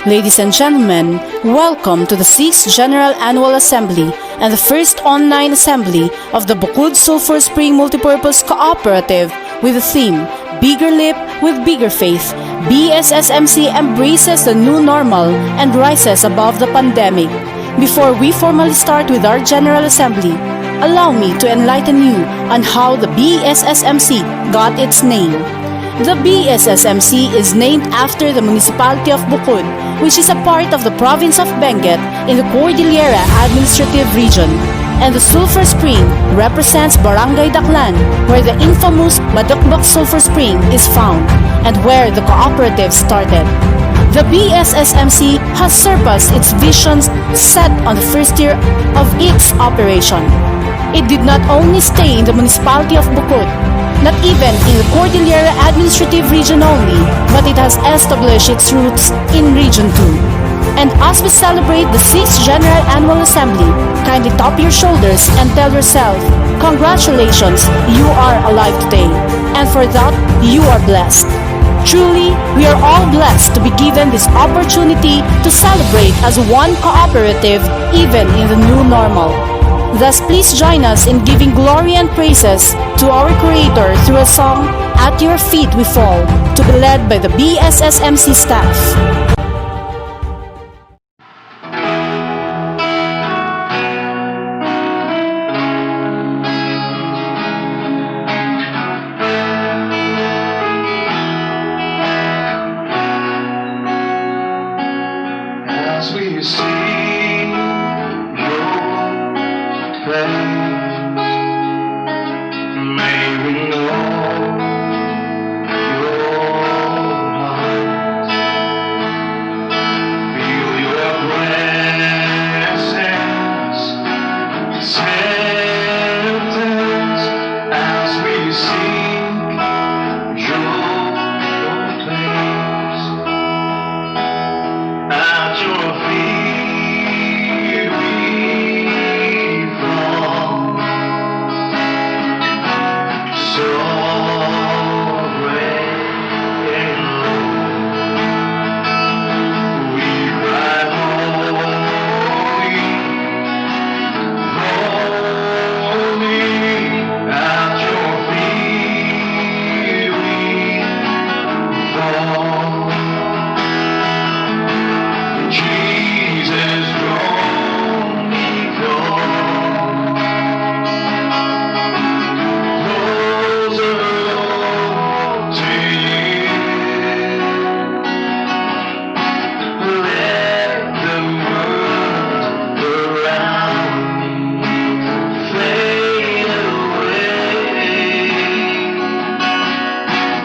Ladies and gentlemen, welcome to the 6th General Annual Assembly and the first online assembly of the BOKOD Sulphur Spring Multipurpose Cooperative with the theme, Bigger Lip with Bigger Faith. BSSMC embraces the new normal and rises above the pandemic. Before we formally start with our General Assembly, allow me to enlighten you on how the BSSMC got its name. The BSSMC is named after the municipality of BOKOD, which is a part of the province of Benguet in the Cordillera Administrative Region. And the Sulphur Spring represents Barangay Daklan, where the infamous Badakbak Sulphur Spring is found, and where the cooperative started. The BSSMC has surpassed its visions set on the first year of its operation. It did not only stay in the municipality of BOKOD, not even in the Cordillera Administrative Region only, but it has established its roots in Region 2. And as we celebrate the 6th General Annual Assembly, kindly top your shoulders and tell yourself, congratulations, you are alive today. And for that, you are blessed. Truly, we are all blessed to be given this opportunity to celebrate as one cooperative, even in the new normal. Thus, please join us in giving glory and praises to our Creator through a song, At Your Feet We Fall, to be led by the BSSMC staff. As we see your face, may we know your heart, feel your presence, acceptance as we seek your place. At your feet we fall, sovereign Lord. We cry, holy, holy. At your feet we fall. Jesus, draw me closer, Lord, to you. Let the world around me fade away.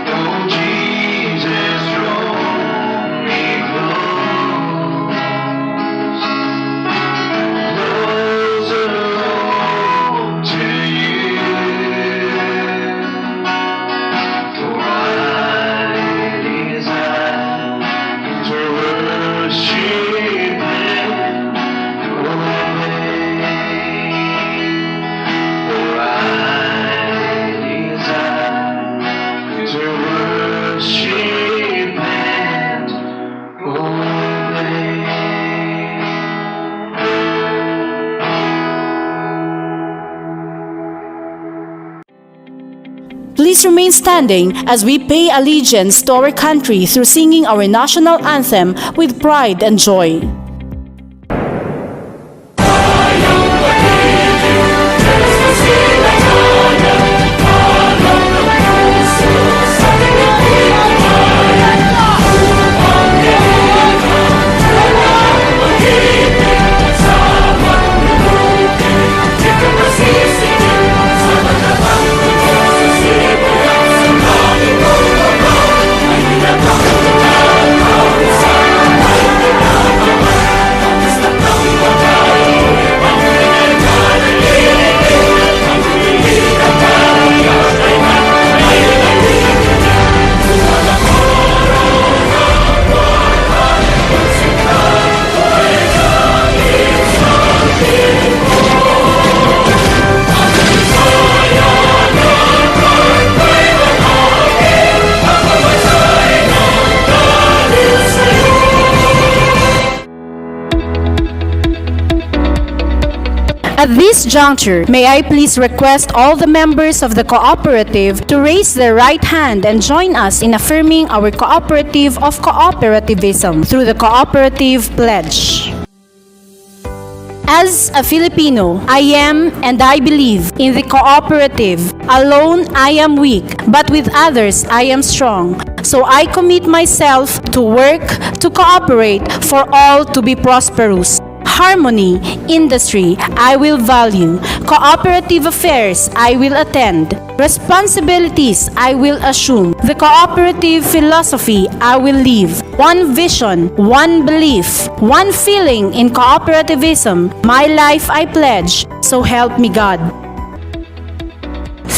Oh, Jesus, draw me closer, Lord, to you. For I desire to worship and obey. For I desire to worship and obey. Please remain standing as we pay allegiance to our country through singing our national anthem with pride and joy. We'll be right back. At this juncture, may I please request all the members of the cooperative to raise their right hand and join us in affirming our cooperative of cooperativism through the cooperative pledge. As a Filipino, I am and I believe in the cooperative. Alone, I am weak, but with others, I am strong. So I commit myself to work to cooperate for all to be prosperous. Harmony, industry, I will value. Cooperative affairs, I will attend. Responsibilities, I will assume. The cooperative philosophy, I will live. One vision, one belief, one feeling in cooperativism. My life I pledge, so help me God.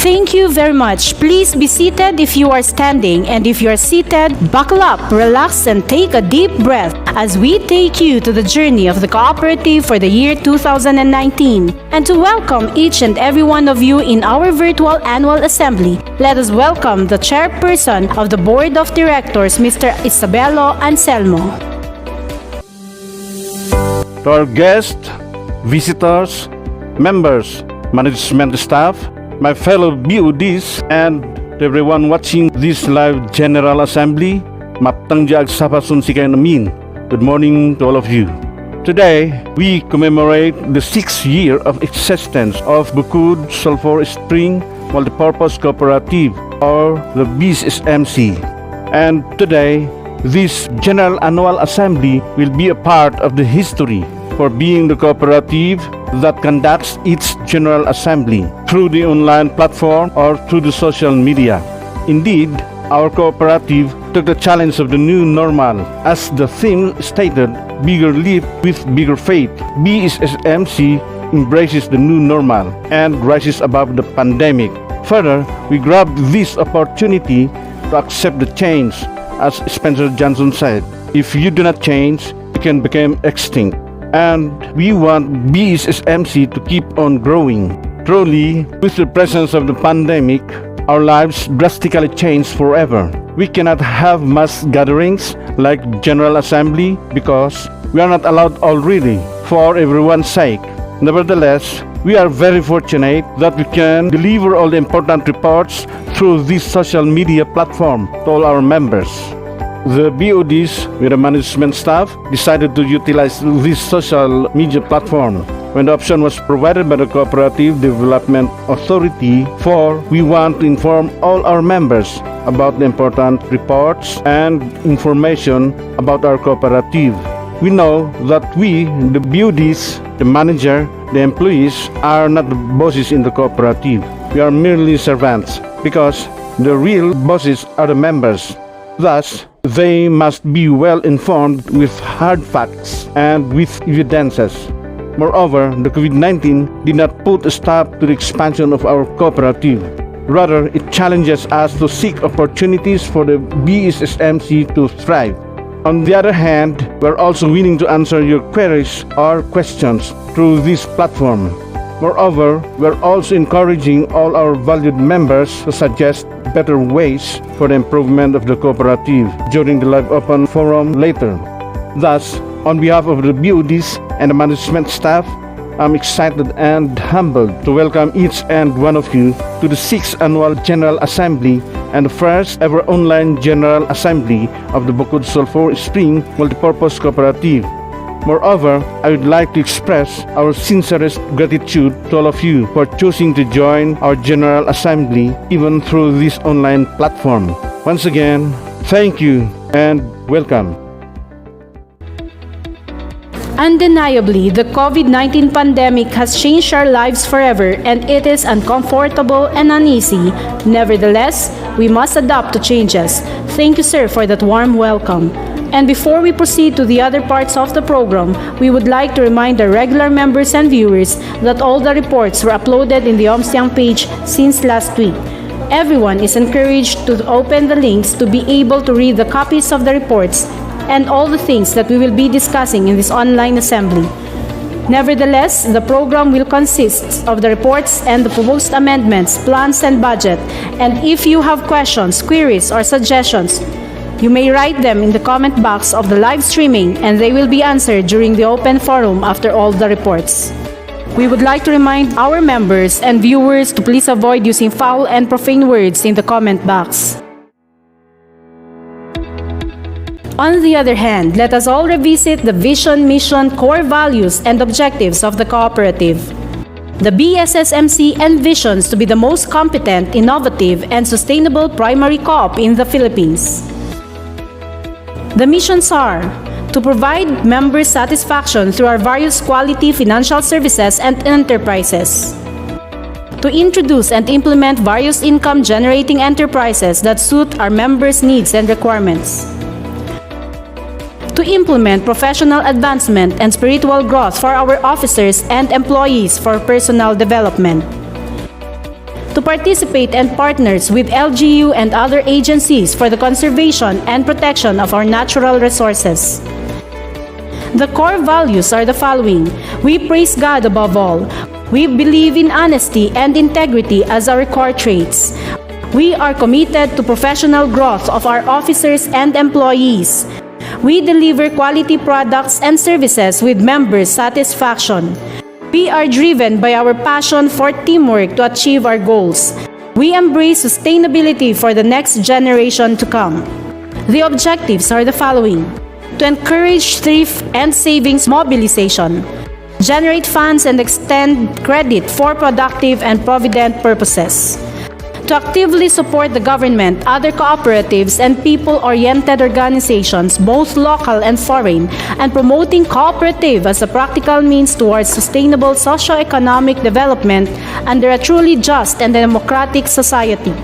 Thank you very much. Please be seated if you are standing, and if you are seated, buckle up, relax, and take a deep breath as we take you to the journey of the cooperative for the year 2019. And to welcome each and every one of you in our virtual annual assembly, let us welcome the chairperson of the Board of Directors, Mr. Isabelo Anselmo. To our guests, visitors, members, management staff, my fellow BODs, and to everyone watching this live General Assembly, Maptang Jaag Sapasun Sikay Namin. Good morning to all of you. Today, we commemorate the 6th year of existence of BOKOD Sulphur Spring Multipurpose Cooperative, or the BSSMC. And today, this General Annual Assembly will be a part of the history for being the cooperative that conducts its General Assembly through the online platform or through the social media. Indeed, our cooperative took the challenge of the new normal. As the theme stated, bigger leap with bigger faith. BSSMC embraces the new normal and rises above the pandemic. Further, we grabbed this opportunity to accept the change. As Spencer Johnson said, if you do not change, you can become extinct. And we want BSSMC to keep on growing. Truly, with the presence of the pandemic, our lives drastically changed forever. We cannot have mass gatherings like General Assembly because we are not allowed already for everyone's sake. Nevertheless, we are very fortunate that we can deliver all the important reports through this social media platform to all our members. The BODs, with the management staff, decided to utilize this social media platform when the option was provided by the Cooperative Development Authority, for we want to inform all our members about the important reports and information about our cooperative. We know that we, the BODs, the manager, the employees, are not the bosses in the cooperative. We are merely servants because the real bosses are the members. Thus, they must be well informed with hard facts and with evidences. Moreover, the COVID-19 did not put a stop to the expansion of our cooperative. Rather, it challenges us to seek opportunities for the BSSMC to thrive. On the other hand, we're also willing to answer your queries or questions through this platform. Moreover, we're also encouraging all our valued members to suggest better ways for the improvement of the cooperative during the live open forum later. Thus, on behalf of the BODs and the management staff, I'm excited and humbled to welcome each and one of you to the 6th Annual General Assembly and the first ever online General Assembly of the BOKOD Sulphur Spring Multipurpose Cooperative. Moreover, I would like to express our sincerest gratitude to all of you for choosing to join our General Assembly even through this online platform. Once again, thank you and welcome. Undeniably, the COVID-19 pandemic has changed our lives forever, and it is uncomfortable and uneasy. Nevertheless, we must adapt to changes. Thank you, sir, for that warm welcome. And before we proceed to the other parts of the program, we would like to remind our regular members and viewers that all the reports were uploaded in the Omsiang page since last week. Everyone is encouraged to open the links to be able to read the copies of the reports and all the things that we will be discussing in this online assembly. Nevertheless, the program will consist of the reports and the proposed amendments, plans, and budget. And if you have questions, queries, or suggestions, you may write them in the comment box of the live streaming, and they will be answered during the open forum after all the reports. We would like to remind our members and viewers to please avoid using foul and profane words in the comment box. On the other hand, let us all revisit the vision, mission, core values, and objectives of the cooperative. The BSSMC envisions to be the most competent, innovative, and sustainable primary co-op in the Philippines. The missions are to provide members satisfaction through our various quality financial services and enterprises, to introduce and implement various income-generating enterprises that suit our members' needs and requirements, to implement professional advancement and spiritual growth for our officers and employees for personal development, to participate and partners with LGU and other agencies for the conservation and protection of our natural resources. The core values are the following. We praise God above all. We believe in honesty and integrity as our core traits. We are committed to professional growth of our officers and employees. We deliver quality products and services with members' satisfaction. We are driven by our passion for teamwork to achieve our goals. We embrace sustainability for the next generation to come. The objectives are the following: to encourage thrift and savings mobilization, generate funds and extend credit for productive and provident purposes, to actively support the government, other cooperatives, and people-oriented organizations, both local and foreign, and promoting cooperative as a practical means towards sustainable socio-economic development under a truly just and democratic society,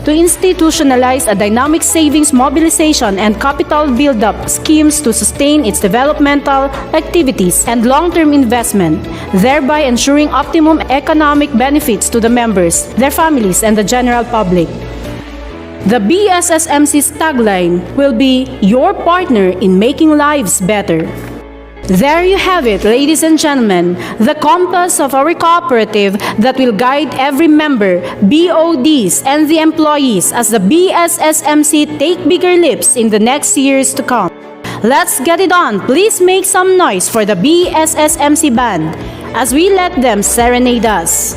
to institutionalize a dynamic savings mobilization and capital build-up schemes to sustain its developmental activities and long-term investment, thereby ensuring optimum economic benefits to the members, their families, and the general public. The BSSMC's tagline will be "Your partner in making lives better." There you have it, ladies and gentlemen, the compass of our cooperative that will guide every member, BODs, and the employees as the BSSMC take bigger leaps in the next years to come. Let's get it on. Please make some noise for the BSSMC band as we let them serenade us.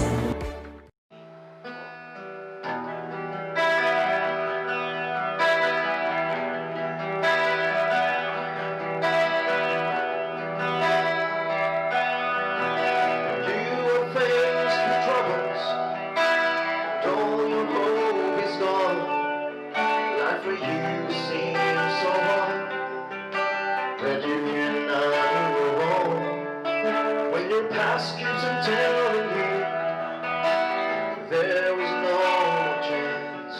Past keeps on telling you there was no chance.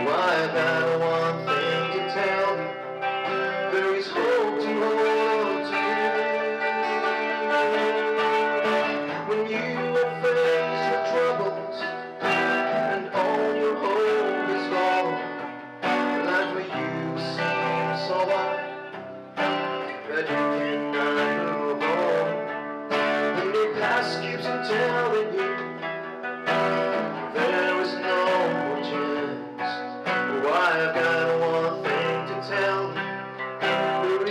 Why I've got one thing to tell you, there is hope to hold to. When you are faced with troubles and all your hope is gone, life for you seems so hard that you cannot move on. Past keeps on telling you there is no chance. Why I've got one thing to tell you, there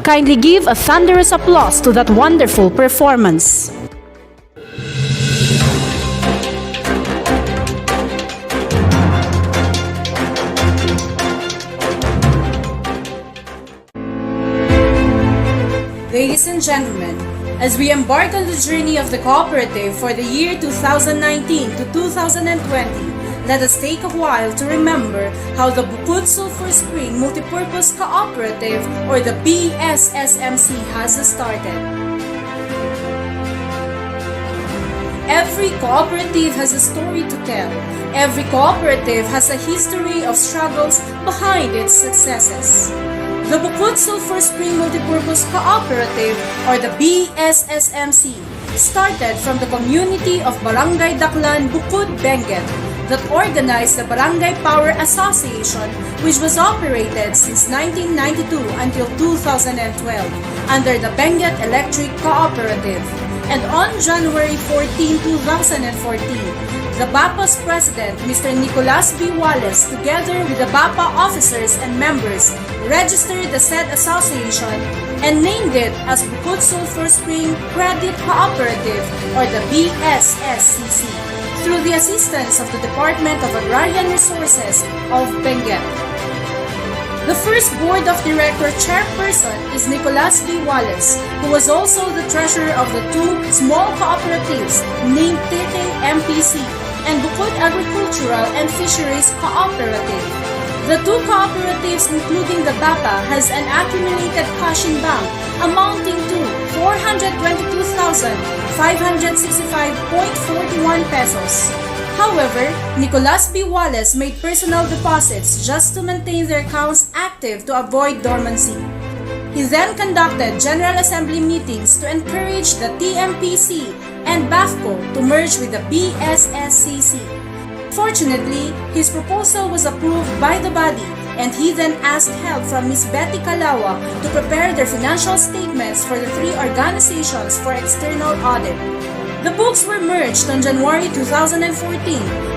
Kindly give a thunderous applause to that wonderful performance. Ladies and gentlemen, as we embark on the journey of the cooperative for the year 2019 to 2020, let us take a while to remember how the BOKOD Sulphur Spring Multipurpose Cooperative, or the BSSMC, has started. Every cooperative has a story to tell. Every cooperative has a history of struggles behind its successes. The BOKOD Sulphur Spring Multipurpose Cooperative, or the BSSMC, started from the community of Barangay Daklan, BOKOD, Benguet, that organized the Barangay Power Association, which was operated since 1992 until 2012 under the Benguet Electric Cooperative. And on January 14, 2014, the BAPA's president, Mr. Nicolas B. Wallace, together with the BAPA officers and members, registered the said association and named it as BOKOD Sulphur Spring Credit Cooperative, or the BSSCC, through the assistance of the Department of Agrarian Resources of Benguet. The first board of director chairperson is Nicolas B. Wallace, who was also the treasurer of the two small cooperatives named Tete MPC and BOKOD Agricultural and Fisheries Cooperative. The two cooperatives, including the BAPA, has an accumulated cash in bank amounting to 422,565.41 pesos. However, Nicolas B. Wallace made personal deposits just to maintain their accounts active to avoid dormancy. He then conducted General Assembly meetings to encourage the TMPC and BAFCO to merge with the BSSCC. Fortunately, his proposal was approved by the body, and he then asked help from Ms. Betty Calawa to prepare their financial statements for the three organizations for external audit. The books were merged on January 2014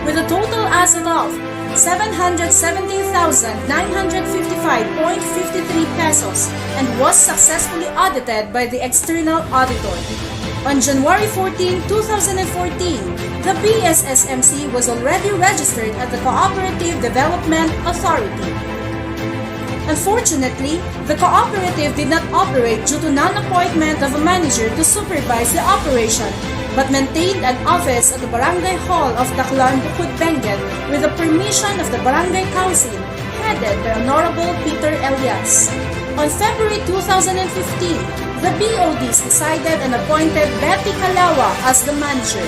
with a total asset of 717,955.53 pesos and was successfully audited by the external auditor. On January 14, 2014, the BSSMC was already registered at the Cooperative Development Authority. Unfortunately, the cooperative did not operate due to non-appointment of a manager to supervise the operation, but maintained an office at the Barangay Hall of Daklan, BOKOD, Benguet with the permission of the Barangay Council, headed by Honorable Peter Elias. On February 2015, the BODs decided and appointed Betty Calawa as the manager.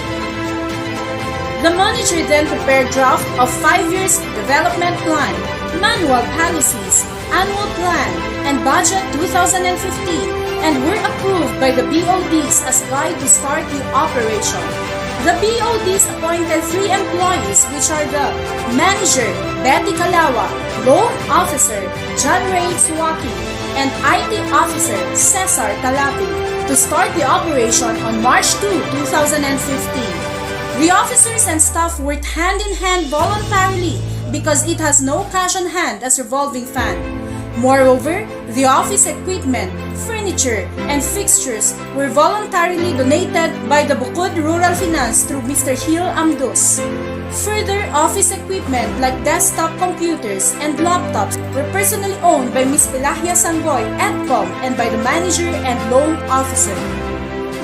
The manager then prepared draft of 5 years development plan, manual policies, annual plan, and budget 2015, and were approved by the BODs as guide to start the operation. The BODs appointed 3 employees, which are the manager, Betty Calawa, loan officer, John Ray Suwaki, and IT officer, Cesar Talapi, to start the operation on March 2, 2015. The officers and staff worked hand-in-hand voluntarily because it has no cash on hand as revolving fund. Moreover, the office equipment, furniture, and fixtures were voluntarily donated by the BOKOD Rural Finance through Mr. Hil Amdus. Further, office equipment like desktop computers and laptops were personally owned by Ms. Pelahia Sangoy, EDCOM, and by the manager and loan officer.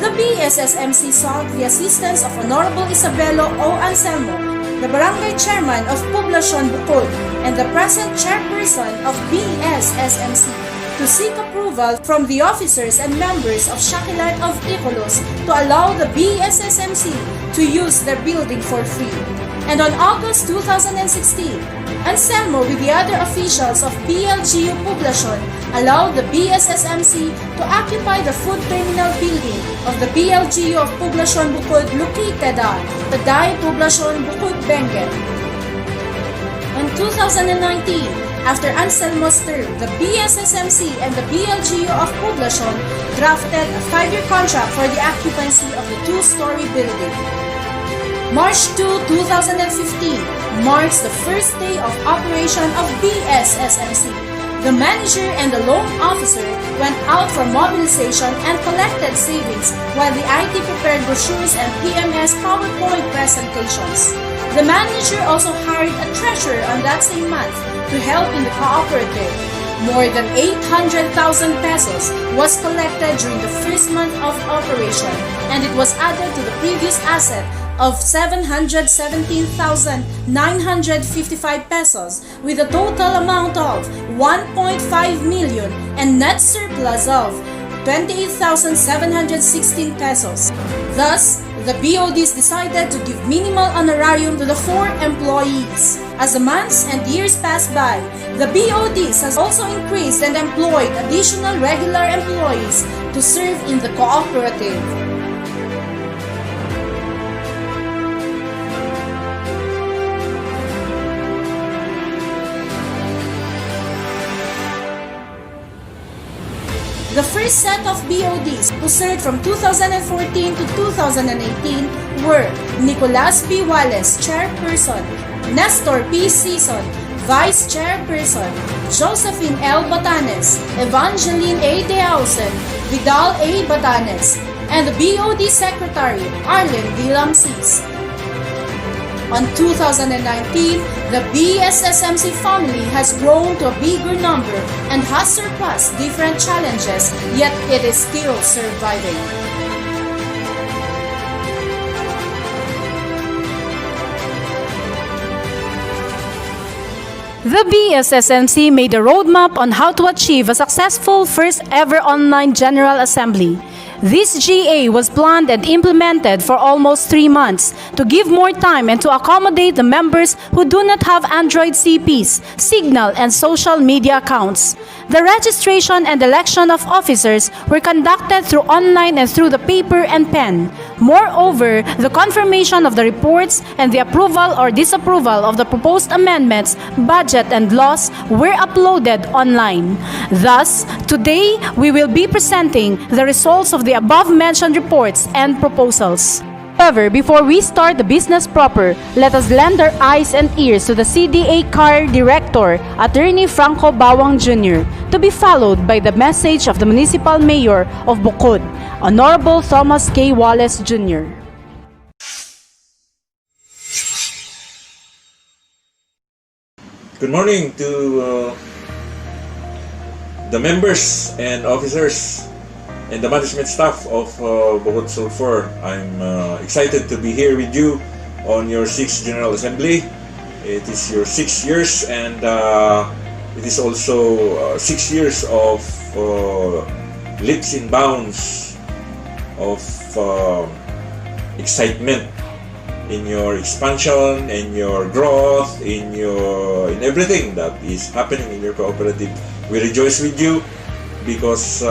The BSSMC sought the assistance of Honorable Isabelo O. Anselmo, the Barangay Chairman of Poblacion BOKOD, and the present Chairperson of BSSMC, to seek approval from the officers and members of Shakilan of Icolos to allow the BSSMC to use their building for free. And on August 2016, Anselmo with the other officials of BLGU Poblacion allowed the BSSMC to occupy the food terminal building of the BLGU of Poblacion BOKOD located at Taday, Poblacion BOKOD, Benguet. In 2019, after Anselmo's term, the BSSMC and the BLGU of Poblacion drafted a 5-year contract for the occupancy of the 2-story building. March 2, 2015 marks the first day of operation of BSSMC. The manager and the loan officer went out for mobilization and collected savings while the IT prepared brochures and PMS PowerPoint presentations. The manager also hired a treasurer on that same month to help in the cooperative. More than 800,000 pesos was collected during the first month of operation, and it was added to the previous asset of 717,955 pesos with a total amount of 1.5 million and net surplus of 28,716 pesos. Thus, the BODs decided to give minimal honorarium to the 4 employees. As the months and years passed by, the BODs has also increased and employed additional regular employees to serve in the cooperative. The first set of BODs who served from 2014 to 2018 were Nicolas B. Wallace, Chairperson, Nestor P. Season, Vice Chairperson, Josephine L. Batanes, Evangeline A. Deausen, Vidal A. Batanes, and the BOD Secretary, Arlen V. Lamsis. On 2019, the BSSMC family has grown to a bigger number and has surpassed different challenges, yet it is still surviving. The BSSMC made a roadmap on how to achieve a successful first ever online General Assembly. This GA was planned and implemented for almost 3 months to give more time and to accommodate the members who do not have Android CPs, Signal, and social media accounts. The registration and election of officers were conducted through online and through the paper and pen. Moreover, the confirmation of the reports and the approval or disapproval of the proposed amendments, budget, and laws were uploaded online. Thus, today we will be presenting the results of the above-mentioned reports and proposals. However, before we start the business proper, let us lend our eyes and ears to the CDA CAR Director, Attorney Franco Bawang Jr., to be followed by the message of the Municipal Mayor of BOKOD, Honorable Thomas K. Wallace Jr. Good morning to the members and officers and the management staff of BOKOD SULPHUR. I'm excited to be here with you on your 6th General Assembly. It is your 6 years, and it is also 6 years of leaps and bounds of excitement in your expansion, in your growth, in everything that is happening in your cooperative. We rejoice with you because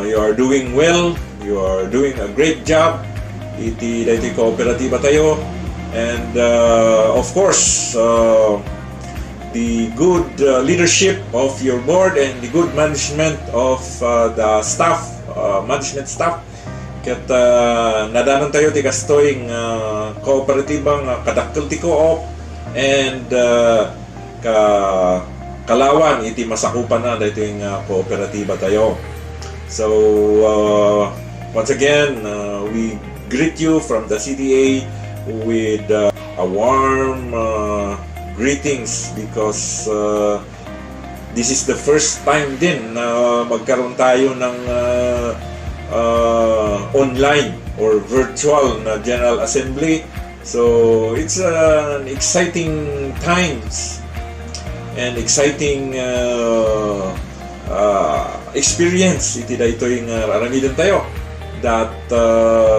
you are doing well, you are doing a great job. Iti kooperatiba tayo, and of course the good leadership of your board and the good management of the staff, management staff. Ket nadanon tayo ti kastoyng kooperatibang kadakkel ti co-op and kalawan iti masakupan na dito yung kooperatiba tayo. So once again, we greet you from the CDA with a warm greetings because this is the first time din na magkaroon tayo ng online or virtual na General Assembly. So it's an exciting times and exciting experience. Iti da ito yung aramidan tayo that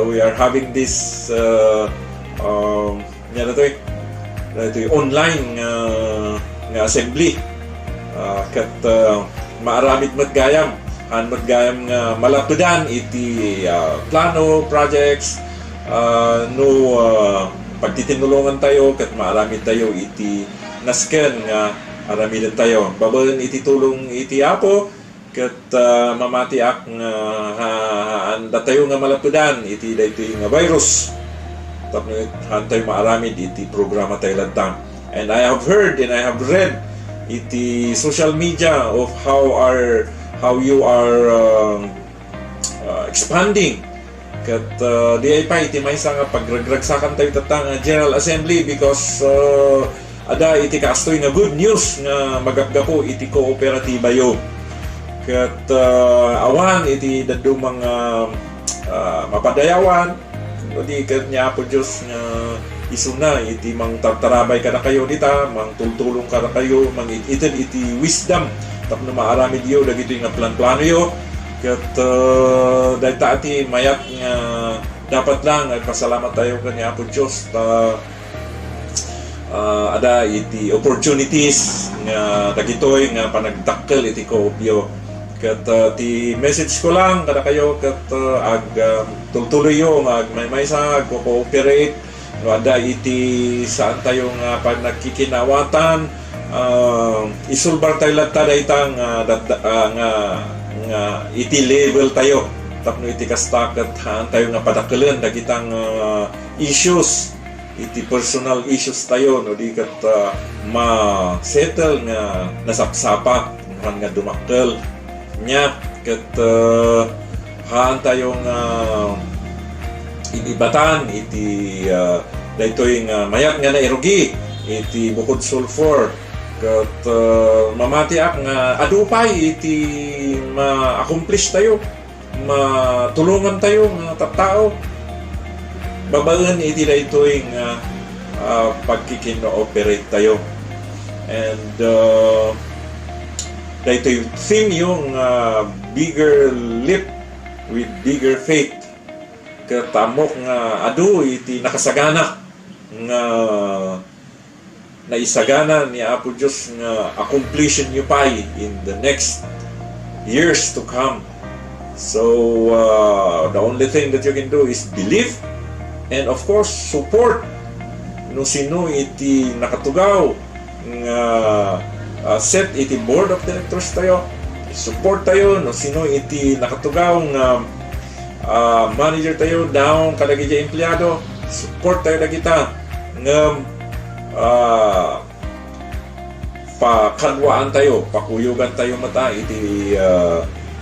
we are having this online nga assembly kat maaramid matgayam nga malapidan iti plano projects pagtitinulungan tayo kat maaramid tayo iti nasken nga aramidan tayo babalan iti tulong iti apo ket mamatiak nga anda tayo nga malapidan iti daytoy nga virus tapno hantay maaramid iti programa tayo ladtang. And I have heard and I have read iti social media of how you are expanding. Kat di ay pa iti may nga pagragragsakan tayo tatang General Assembly because ada iti kaastoy nga good news nga magapgapo iti kooperatiba yo. Kat awan iti daddo mga mapadayawan o di kat niya po Diyos nga isuna iti mang tartarabay ka na kayo dita, mang tultulong ka na kayo, mang itin iti wisdom tapno maaramid yo dagito nga plan-plano yo. Kat dahil taati mayat nga dapat lang pasalamat tayo kanya po Diyos ada iti opportunities nga dagitoy nga panagdakkel iti koopyo. Kat ti message ko lang kada kayo kat tultuloy yo nga may sa cooperate no ada iti saan tayo nga pag nagkikinawatan isulbar tayo latta daytang nga iti level tayo tapno iti kastakat haan tayo nga padakelen dagitang issues iti personal issues tayo no di kat ma-settle nga nasapsapa nga dumakkel nya kat haan tayo nga inibatan iti daytoy nga mayat nga nairugi iti bukod sulfur. Kat mamatiak nga adupay iti ma-accomplish tayo, matulungan tayo nga tattao. Babaen iti daytoy nga pagkikino-operate tayo. And daytoy theme yung bigger leap with bigger faith. Katamok nga adu iti nakasagana nga naisagana ni Apo Diyos nga accomplishing nyo pa in the next years to come. So the only thing that you can do is believe and of course support no sino iti nakatugaw nga set iti board of directors tayo, support tayo no sino iti nakatugaw nga manager tayo down kadagiti empleyado, support tayo dagita nga pakadwaan tayo, pakuyugan tayo mata iti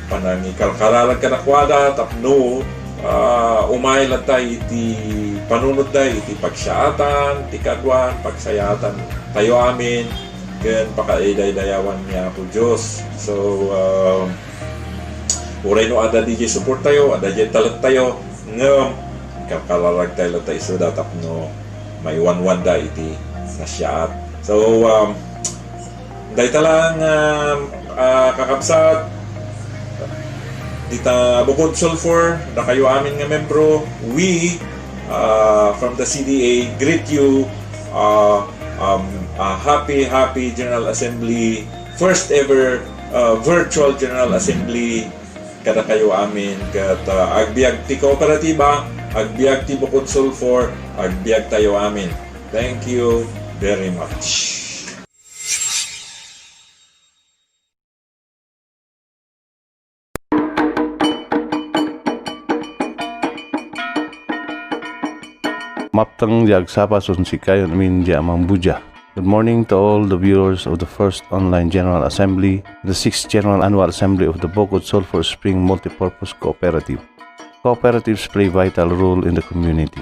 panangikalkaralan kanakwada tapno umaylan tayo iti panunod tayo iti pagsyatan, iti kadwan, pagsayatan tayo amin ken pakaiday-dayawan niya po Diyos. So uray no ada DJ support tayo, ada DJ talat tayo nga kakalalag tayo tayo so tapno may one da iti nasyaat. So dahil talang kakabsat dita BOKOD Sulphur na kayo amin nga membro, we from the CDA greet you happy General Assembly, first ever virtual General Assembly kada kayo amin kat agbiag ti kooperatiba, agbiag ti BOKOD Sulphur, agbiag tayo amin. Thank you very much. Maptang diagsapa sun si kayon min di amang buja. Good morning to all the viewers of the first online General Assembly, the 6th General Annual Assembly of the BOKOD Sulphur Spring Multipurpose Cooperative. Cooperatives play a vital role in the community.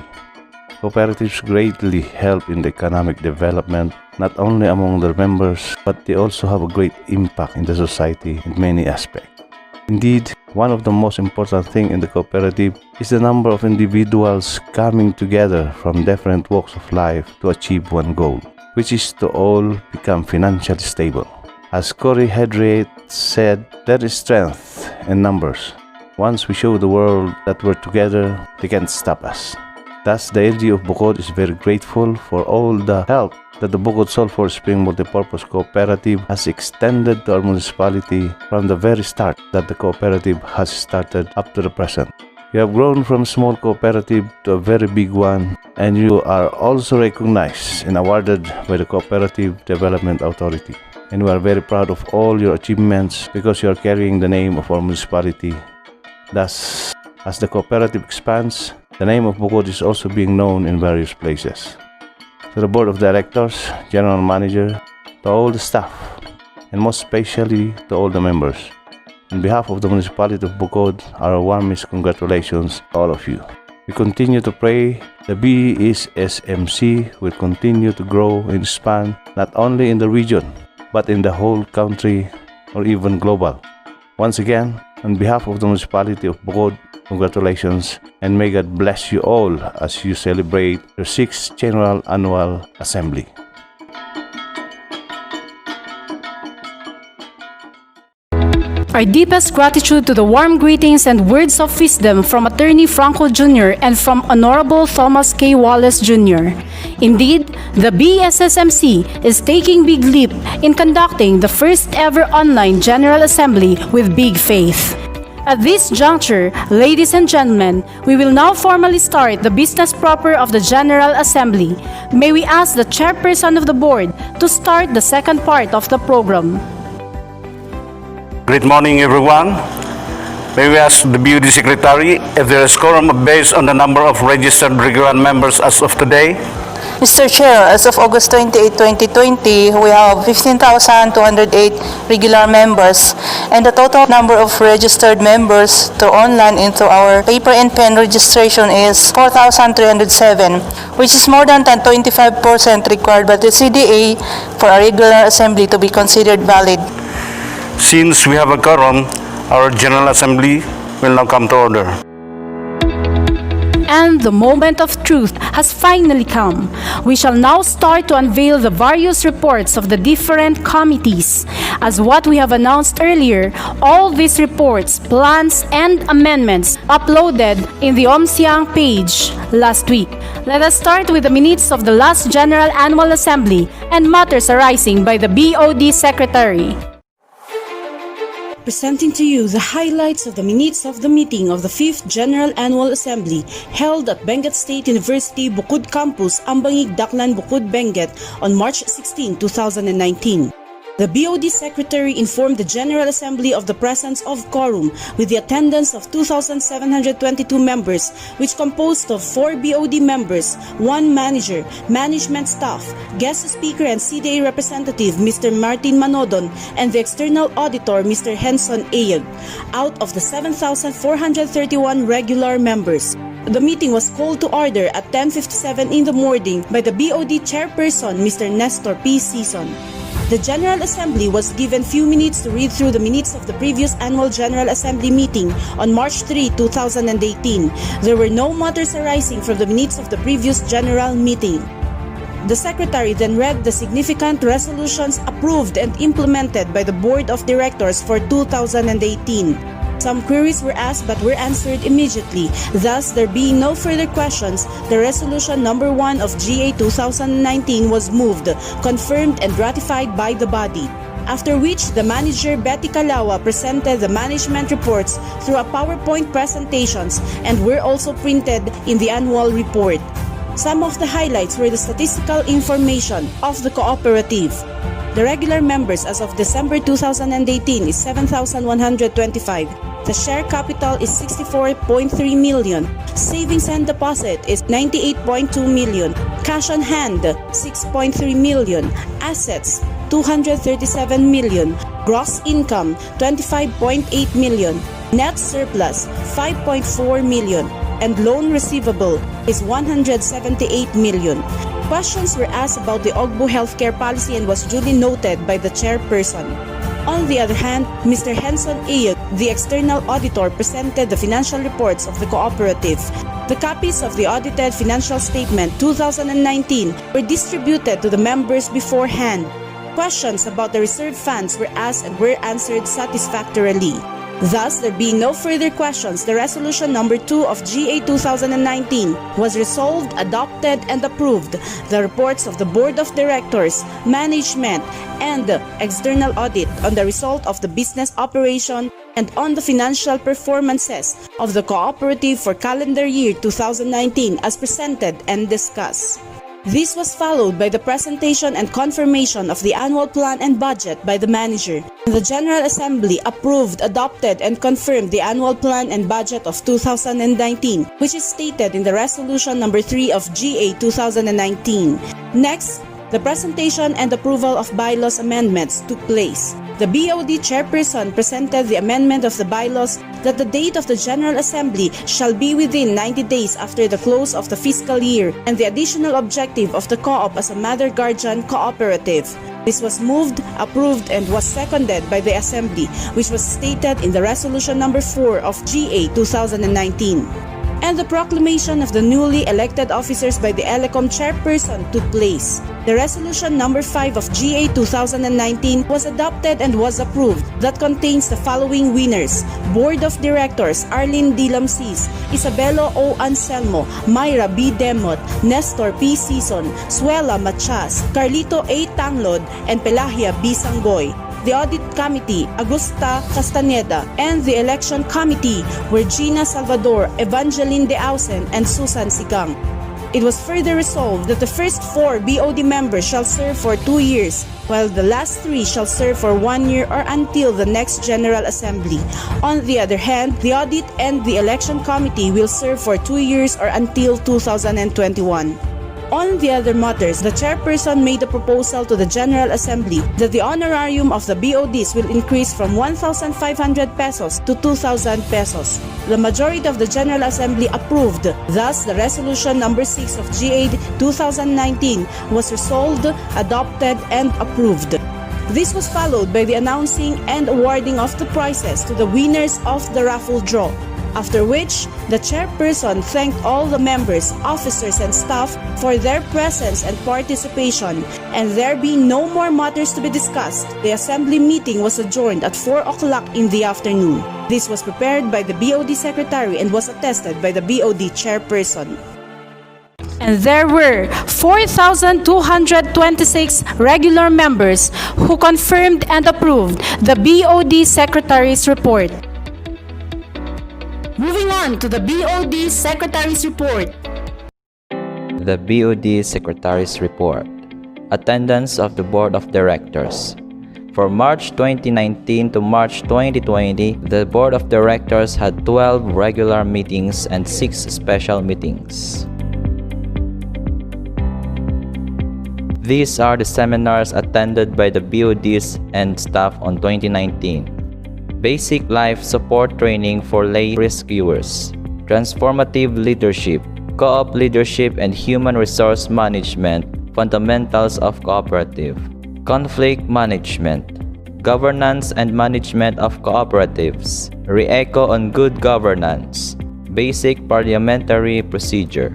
Cooperatives greatly help in the economic development, not only among their members, but they also have a great impact in the society in many aspects. Indeed, one of the most important things in the cooperative is the number of individuals coming together from different walks of life to achieve one goal, which is to all become financially stable. As Corey Hedriate said, there is strength in numbers. Once we show the world that we're together, they can't stop us. Thus, the LG of BOKOD is very grateful for all the help that the BOKOD Sulphur Spring Multipurpose Cooperative has extended to our municipality from the very start that the cooperative has started up to the present. You have grown from a small cooperative to a very big one, and you are also recognized and awarded by the Cooperative Development Authority. And we are very proud of all your achievements because you are carrying the name of our municipality. Thus, as the cooperative expands, the name of BOKOD is also being known in various places. To the Board of Directors, General Manager, to all the staff, and most especially to all the members. On behalf of the municipality of BOKOD, our warmest congratulations to all of you. We continue to pray the BSSMC will continue to grow and expand not only in the region, but in the whole country or even global. Once again, on behalf of the municipality of BOKOD, congratulations and may God bless you all as you celebrate your 6th General Annual Assembly. Our deepest gratitude to the warm greetings and words of wisdom from Attorney Franco Jr. and from Honorable Thomas K. Wallace Jr. Indeed, the BSSMC is taking big leap in conducting the first ever online General Assembly with big faith. At this juncture, ladies and gentlemen, we will now formally start the business proper of the General Assembly. May we ask the chairperson of the board to start the second part of the program. Good morning, everyone. May we ask the BOD Secretary if there is quorum based on the number of registered regular members as of today? Mr. Chair, as of August 28, 2020, we have 15,208 regular members, and the total number of registered members to online into our paper and pen registration is 4,307, which is more than 25% required by the CDA for a regular assembly to be considered valid. Since we have a quorum, our General Assembly will now come to order. And the moment of truth has finally come. We shall now start to unveil the various reports of the different committees. As what we have announced earlier, all these reports, plans, and amendments uploaded in the OMSIANG page last week. Let us start with the minutes of the last General Annual Assembly and matters arising by the BOD Secretary. Presenting to you the highlights of the minutes of the meeting of the 5th General Annual Assembly held at Benguet State University, BOKOD Campus, Ambangig, Daklan, BOKOD, Benguet on March 16, 2019. The BOD Secretary informed the General Assembly of the presence of quorum with the attendance of 2,722 members, which composed of 4 BOD members, 1 manager, management staff, guest speaker and CDA representative Mr. Martin Manodon, and the external auditor Mr. Henson AUG, out of the 7,431 regular members. The meeting was called to order at 10:57 in the morning by the BOD Chairperson Mr. Nestor P. Season. The General Assembly was given few minutes to read through the minutes of the previous Annual General Assembly meeting on March 3, 2018. There were no matters arising from the minutes of the previous General meeting. The Secretary then read the significant resolutions approved and implemented by the Board of Directors for 2018. Some queries were asked but were answered immediately. Thus, there being no further questions, the Resolution Number 1 of GA 2019 was moved, confirmed and ratified by the body. After which, the Manager Betty Calawa presented the management reports through a PowerPoint presentations and were also printed in the annual report. Some of the highlights were the statistical information of the cooperative. The regular members as of December 2018 is 7,125. The share capital is 64.3 million. Savings and deposit is 98.2 million. Cash on hand, 6.3 million. Assets, 237 million. Gross income, 25.8 million. Net surplus, 5.4 million. And loan receivable is 178 million. Questions were asked about the OGBO healthcare policy and was duly noted by the chairperson. On the other hand, Mr. Henson A., the external auditor, presented the financial reports of the cooperative. The copies of the audited financial statement 2019 were distributed to the members beforehand. Questions about the reserve funds were asked and were answered satisfactorily. Thus, there being no further questions, the Resolution Number 2 of GA 2019 was resolved, adopted, and approved. The reports of the Board of Directors, Management, and External Audit on the result of the business operation and on the financial performances of the cooperative for calendar year 2019 as presented and discussed. This was followed by the presentation and confirmation of the annual plan and budget by the manager. The General Assembly approved, adopted, and confirmed the annual plan and budget of 2019, which is stated in the Resolution Number 3 of GA 2019. Next, The presentation and approval of bylaws amendments took place. The BOD chairperson presented the amendment of the bylaws that the date of the General Assembly shall be within 90 days after the close of the fiscal year and the additional objective of the co-op as a mother guardian cooperative. This was moved, approved, and was seconded by the Assembly, which was stated in the Resolution Number 4 of GA 2019. And the proclamation of the newly elected officers by the ELECOM chairperson took place. The Resolution Number 5 of GA 2019 was adopted and was approved that contains the following winners: Board of Directors Arlene D. Lamsis, Isabelo O. Anselmo, Myra B. Demot, Nestor P. Sison, Suela Machas, Carlito A. Tanglod, and Pelahia B. Sanggoy. The Audit Committee, Augusta Castaneda, and the Election Committee were Gina Salvador, Evangeline De Ausen, and Susan Sigang. It was further resolved that the first 4 BOD members shall serve for 2 years, while the last 3 shall serve for 1 year or until the next General Assembly. On the other hand, the Audit and the Election Committee will serve for 2 years or until 2021. On the other matters, the chairperson made a proposal to the General Assembly that the honorarium of the BODs will increase from 1,500 pesos to 2,000 pesos. The majority of the General Assembly approved. Thus, the Resolution Number 6 of GA 2019 was resolved, adopted, and approved. This was followed by the announcing and awarding of the prizes to the winners of the raffle draw. After which, the chairperson thanked all the members, officers, and staff for their presence and participation, and there being no more matters to be discussed, the assembly meeting was adjourned at 4 o'clock in the afternoon. This was prepared by the BOD secretary and was attested by the BOD chairperson. And there were 4,226 regular members who confirmed and approved the BOD secretary's report. Moving on to the BOD Secretary's Report. The BOD Secretary's Report. Attendance of the Board of Directors. For March 2019 to March 2020, the Board of Directors had 12 regular meetings and 6 special meetings. These are the seminars attended by the BODs and staff on 2019. Basic Life Support Training for Lay Rescuers, Transformative Leadership, Co-op Leadership and Human Resource Management, Fundamentals of Cooperative, Conflict Management, Governance and Management of Cooperatives, Re-Echo on Good Governance, Basic Parliamentary Procedure,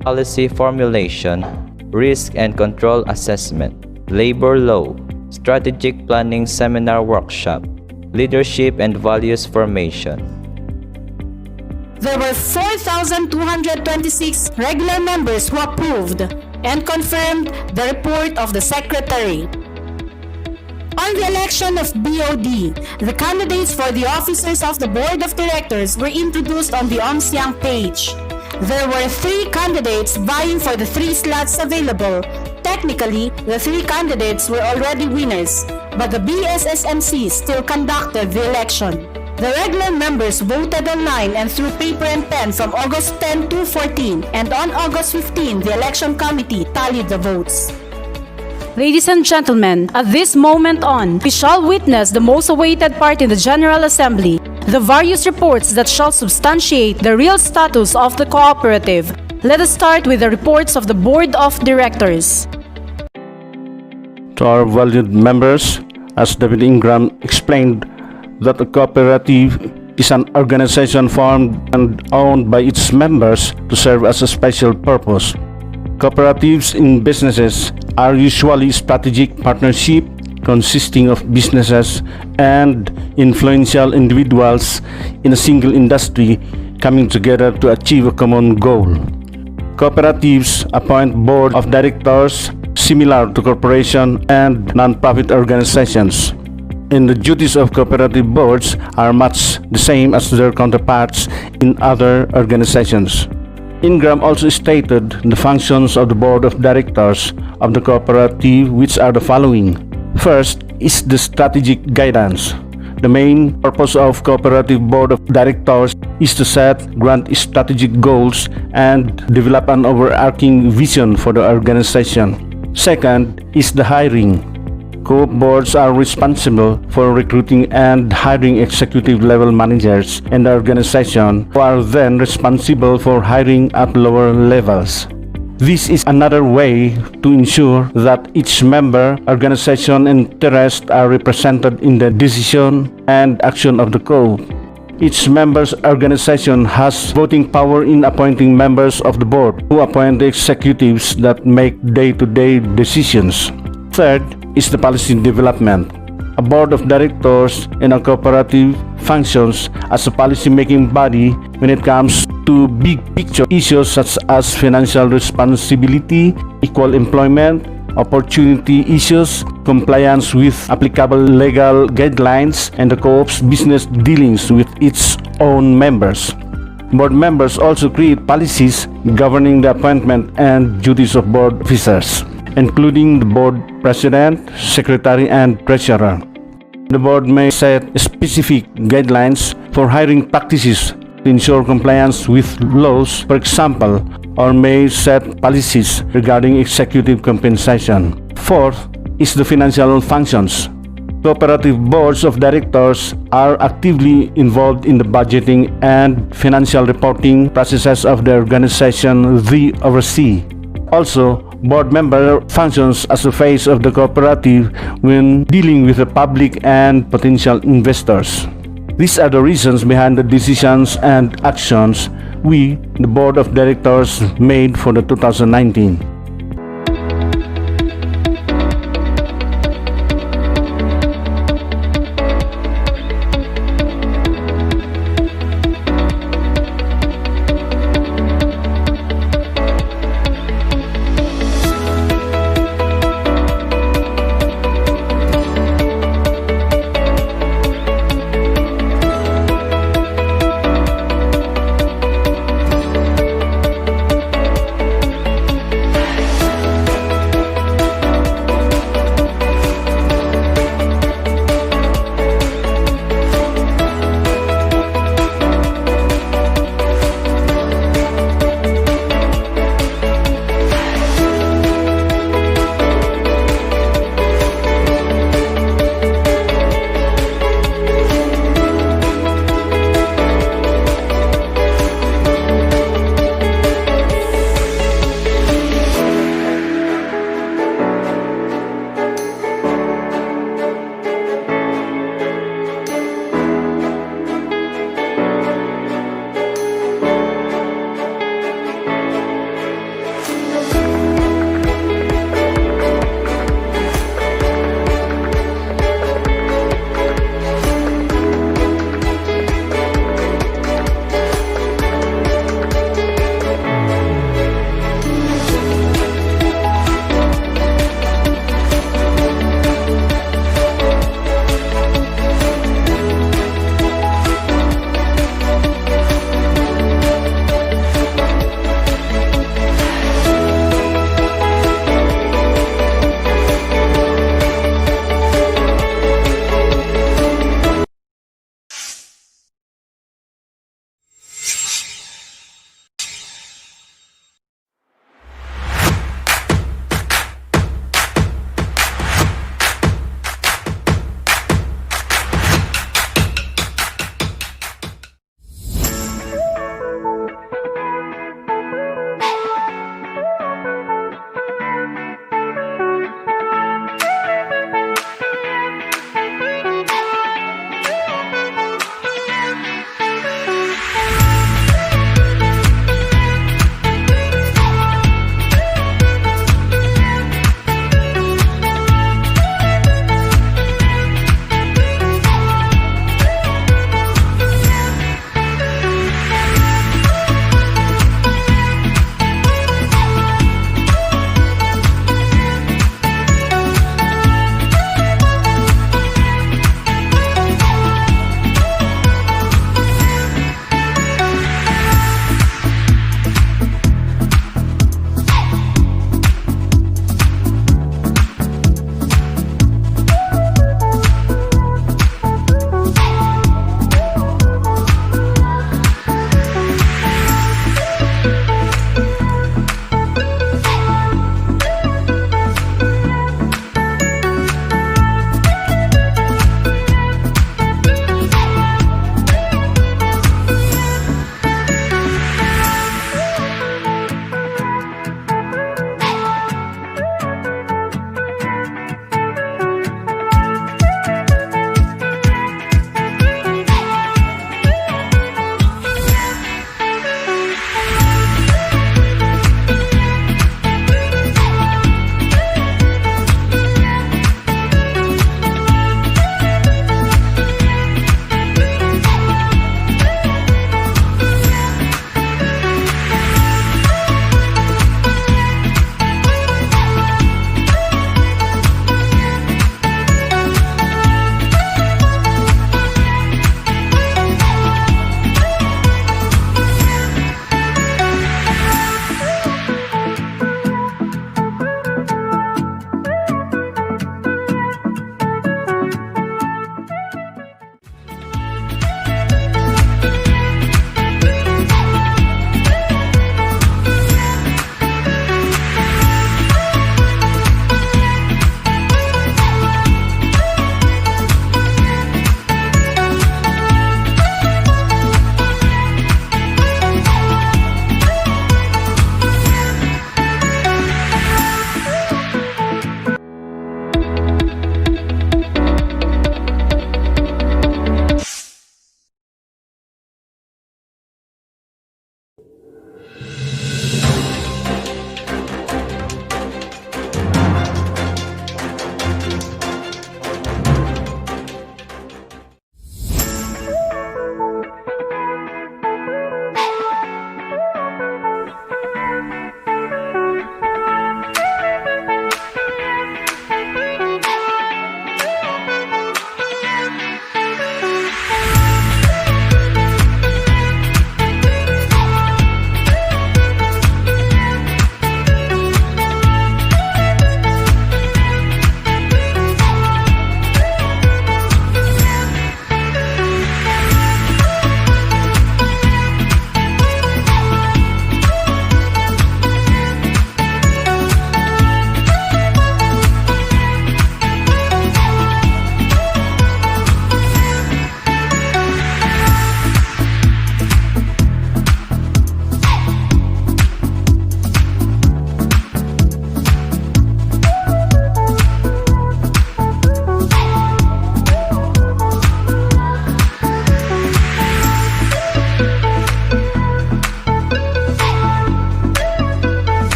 Policy Formulation, Risk and Control Assessment, Labor Law, Strategic Planning Seminar Workshop, Leadership and Values Formation. There were 4,226 regular members who approved and confirmed the report of the Secretary. On the election of BOD, the candidates for the officers of the Board of Directors were introduced on the OMSIANG page. There were 3 candidates vying for the 3 slots available. Technically, the 3 candidates were already winners, but the BSSMC still conducted the election. The regular members voted online and through paper and pen from August 10 to 14, and on August 15, the election committee tallied the votes. Ladies and gentlemen, at this moment on, we shall witness the most awaited part in the General Assembly, the various reports that shall substantiate the real status of the cooperative. Let us start with the reports of the Board of Directors. To our valued members, as David Ingram explained, that a cooperative is an organization formed and owned by its members to serve as a special purpose. Cooperatives in businesses are usually strategic partnership consisting of businesses and influential individuals in a single industry coming together to achieve a common goal. Cooperatives appoint board of directors similar to corporation and non-profit organizations. And the duties of cooperative boards are much the same as their counterparts in other organizations. Ingram also stated the functions of the board of directors of the cooperative, which are the following. First is the strategic guidance. The main purpose of cooperative board of directors is to set, grant strategic goals, and develop an overarching vision for the organization. Second is the hiring. Co-op boards are responsible for recruiting and hiring executive-level managers in the organization, who are then responsible for hiring at lower levels. This is another way to ensure that each member organization interests are represented in the decision and action of the co-op. Each member's organization has voting power in appointing members of the board, who appoint the executives that make day-to-day decisions. Third is the policy development. A board of directors in a cooperative functions as a policy-making body when it comes to big picture issues such as financial responsibility, equal employment, opportunity issues, compliance with applicable legal guidelines, and the co-op's business dealings with its own members. Board members also create policies governing the appointment and duties of board officers, including the board president, secretary, and treasurer. The board may set specific guidelines for hiring practices to ensure compliance with laws, for example, or may set policies regarding executive compensation. Fourth is the financial functions. Cooperative boards of directors are actively involved in the budgeting and financial reporting processes of the organization they oversee. Also, board member functions as the face of the cooperative when dealing with the public and potential investors. These are the reasons behind the decisions and actions we, the board of directors, made for the 2019.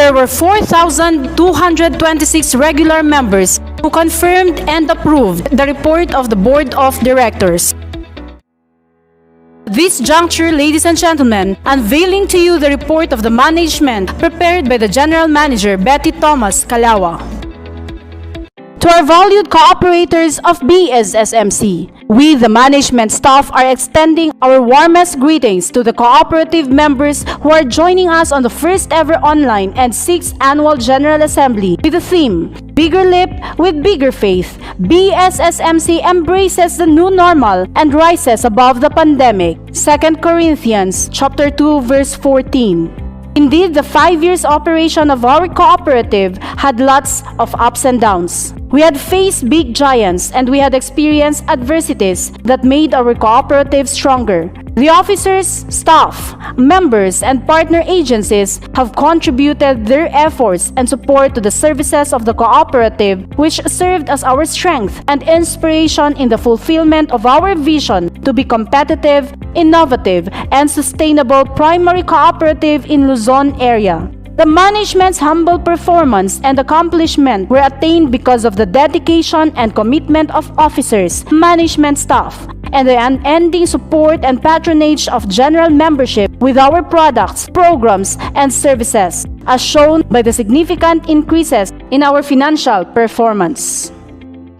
there were 4,226 regular members who confirmed and approved the report of the Board of Directors. This juncture, ladies and gentlemen, unveiling to you the report of the management prepared by the General Manager Betty Thomas Calawa. To our valued cooperators of BSSMC, we, the management staff, are extending our warmest greetings to the cooperative members who are joining us on the first ever online and 6th Annual General Assembly with the theme, Bigger Lip with Bigger Faith. BSSMC embraces the new normal and rises above the pandemic. 2 Corinthians chapter 2 verse 14. Indeed, the 5 years operation of our cooperative had lots of ups and downs. We had faced big giants and we had experienced adversities that made our cooperative stronger. The officers, staff, members, and partner agencies have contributed their efforts and support to the services of the cooperative, which served as our strength and inspiration in the fulfillment of our vision to be competitive, innovative, and sustainable primary cooperative in Luzon area. The management's humble performance and accomplishment were attained because of the dedication and commitment of officers, management staff, and the unending support and patronage of general membership with our products, programs, and services, as shown by the significant increases in our financial performance.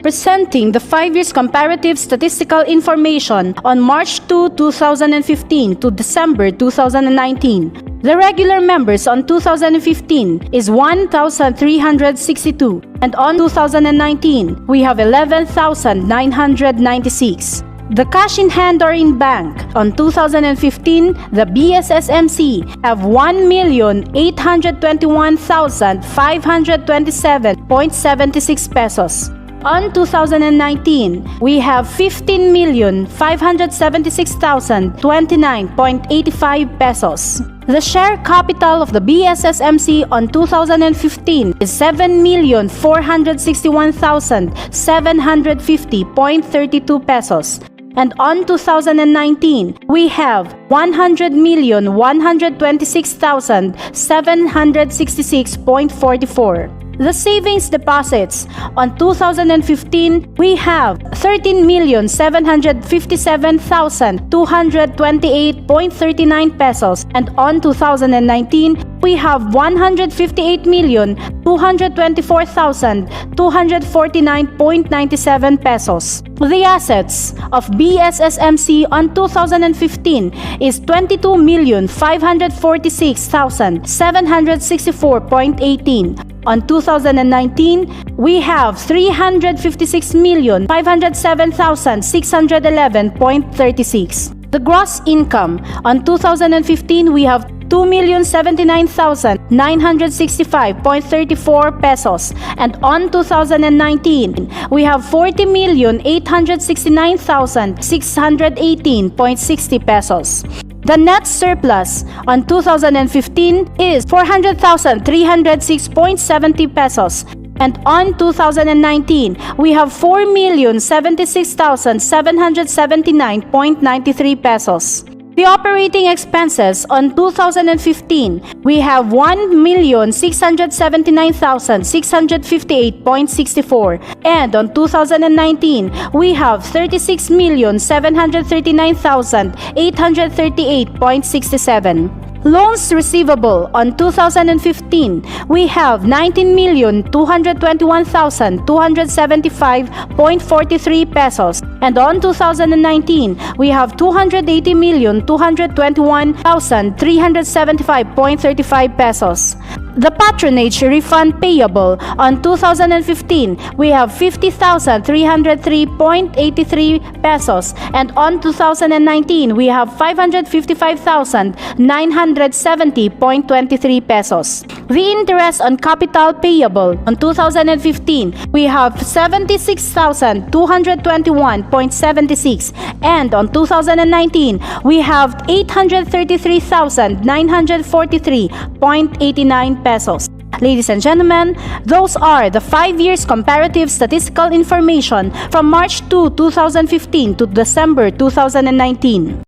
Presenting the 5 years comparative statistical information on March 2, 2015 to December 2019. The regular members on 2015 is 1,362 and on 2019 we have 11,996. The cash in hand or in bank on 2015, the BSSMC have 1,821,527.76 pesos. On 2019, we have 15,576,029.85 pesos. The share capital of the BSSMC on 2015 is 7,461,750.32 pesos. And on 2019, we have 100,126,766.44. The savings deposits on 2015, we have 13,757,228.39 pesos, and on 2019, we have 158,224,249.97 pesos. The assets of BSSMC on 2015 is 22,546,764.18. On 2019, we have 356,507,611.36. The gross income on 2015, we have 2,079,965.34 pesos, and on 2019 we have 40,869,618.60 pesos. The net surplus on 2015 is 400,306.70 pesos, and on 2019 we have 4,076,779.93 pesos. The operating expenses on 2015, we have 1,679,658.64, and on 2019, we have 36,739,838.67. Loans receivable on 2015, we have 19,221,275.43 pesos, and on 2019, we have 280,221,375.35 pesos. The patronage refund payable on 2015, we have 50,303.83 pesos, and on 2019, we have 555,970.23 pesos. The interest on capital payable on 2015, we have 76,221.76, and on 2019, we have 833,943.89 pesos. Ladies and gentlemen, those are the 5 years comparative statistical information from March 2, 2015 to December 2019.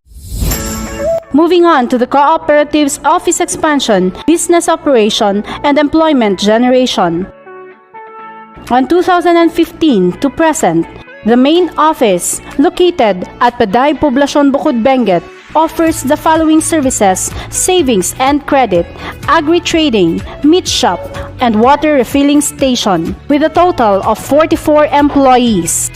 Moving on to the cooperative's office expansion, business operation, and employment generation. On 2015 to present, the main office, located at Paday Poblacion Bukod Benguet, offers the following services: savings and credit, agri-trading, meat shop, and water refilling station, with a total of 44 employees.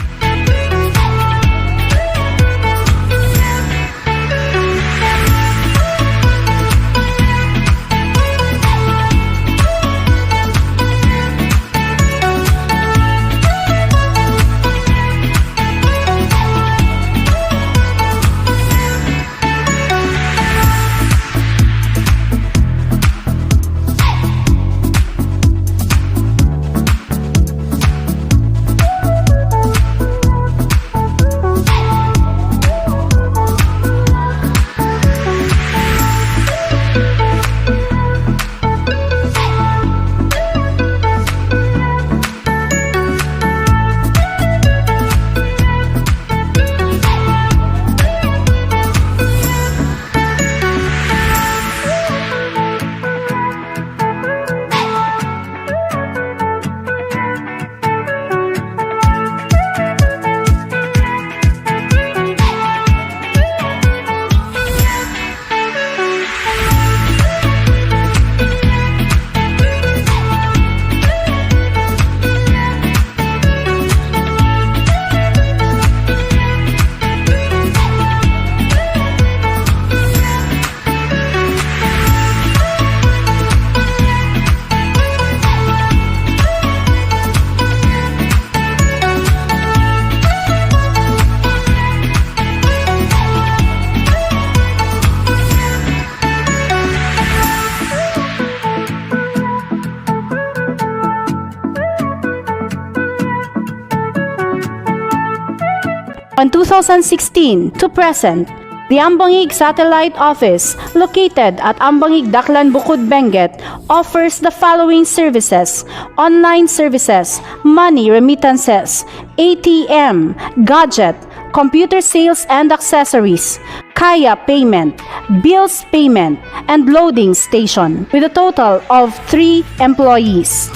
On 2016 to present, the Ambangig Satellite Office, located at Ambangig Daklan Bukod Benguet, offers the following services: online services, money remittances, ATM, gadget, computer sales and accessories, kaya payment, bills payment, and loading station, with a total of 3 employees.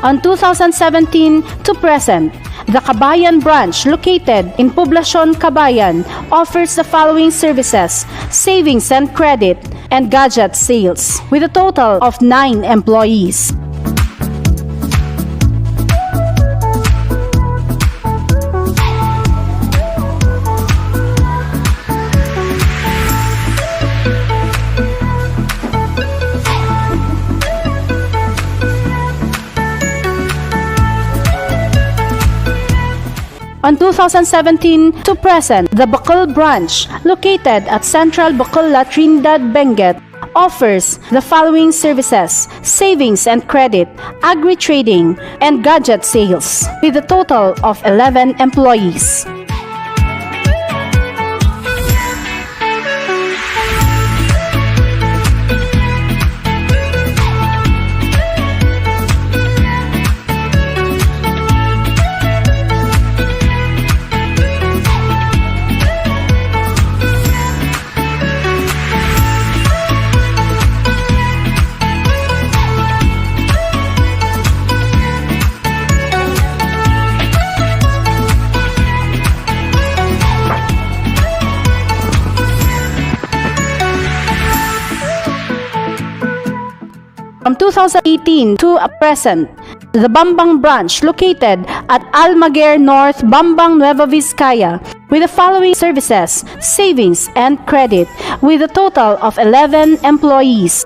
On 2017 to present, the Kabayan branch, located in Poblacion, Kabayan, offers the following services: savings and credit, and gadget sales, with a total of 9 employees. On 2017 to present, the Bacol branch, located at Central Bacol, La Trinidad, Benguet, offers the following services: savings and credit, agri-trading, and gadget sales, with a total of 11 employees. From 2018 to present, the Bambang branch, located at Almaguer North, Bambang, Nueva Vizcaya, with the following services: savings and credit, with a total of 11 employees.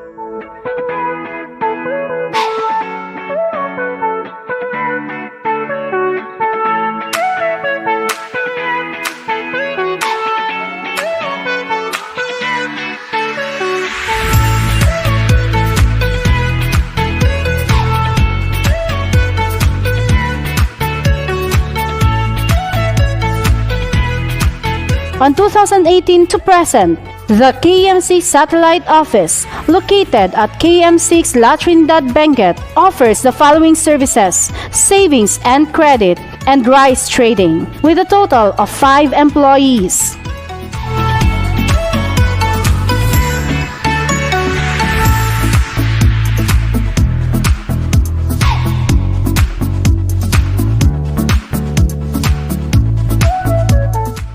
On 2018 to present, the KM6 Satellite Office, located at KM6 La Trinidad Benguet, offers the following services: savings and credit, and rice trading, with a total of 5 employees.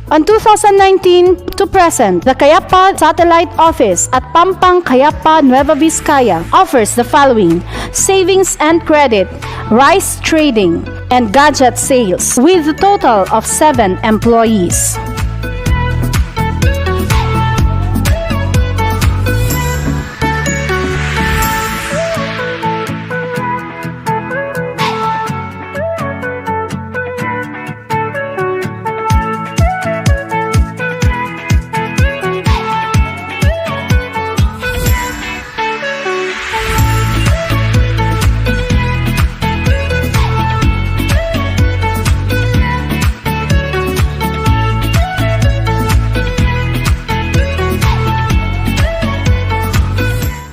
On 2019 to present, the Cayapa Satellite Office at Pampang, Cayapa, Nueva Vizcaya offers the following: savings and credit, rice trading, and gadget sales, with a total of 7 employees.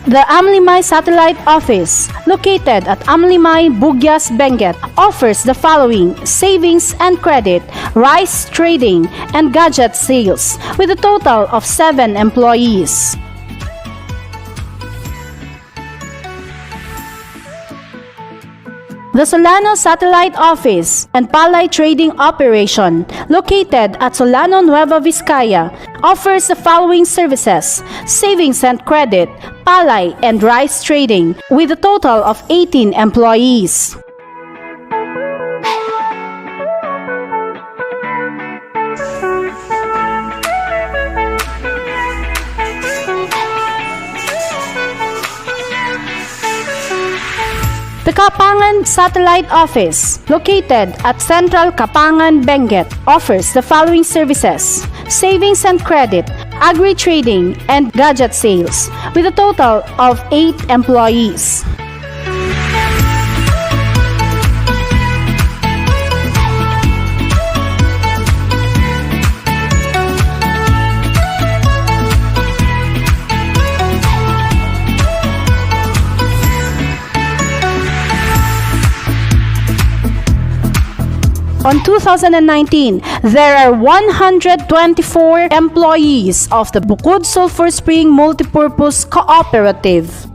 The Amlimay Satellite Office, located at Amlimay, Bugyas, Benguet, offers the following: savings and credit, rice trading, and gadget sales, with a total of 7 employees. The Solano Satellite Office and Palay Trading Operation, located at Solano, Nueva Vizcaya, offers the following services: savings and credit, palay, and rice trading, with a total of 18 employees. The Kapangan Satellite Office, located at Central Kapangan, Benguet, offers the following services: savings and credit, agri-trading, and gadget sales, with a total of 8 employees. On 2019, there are 124 employees of the BOKOD Sulphur Spring Multipurpose Cooperative.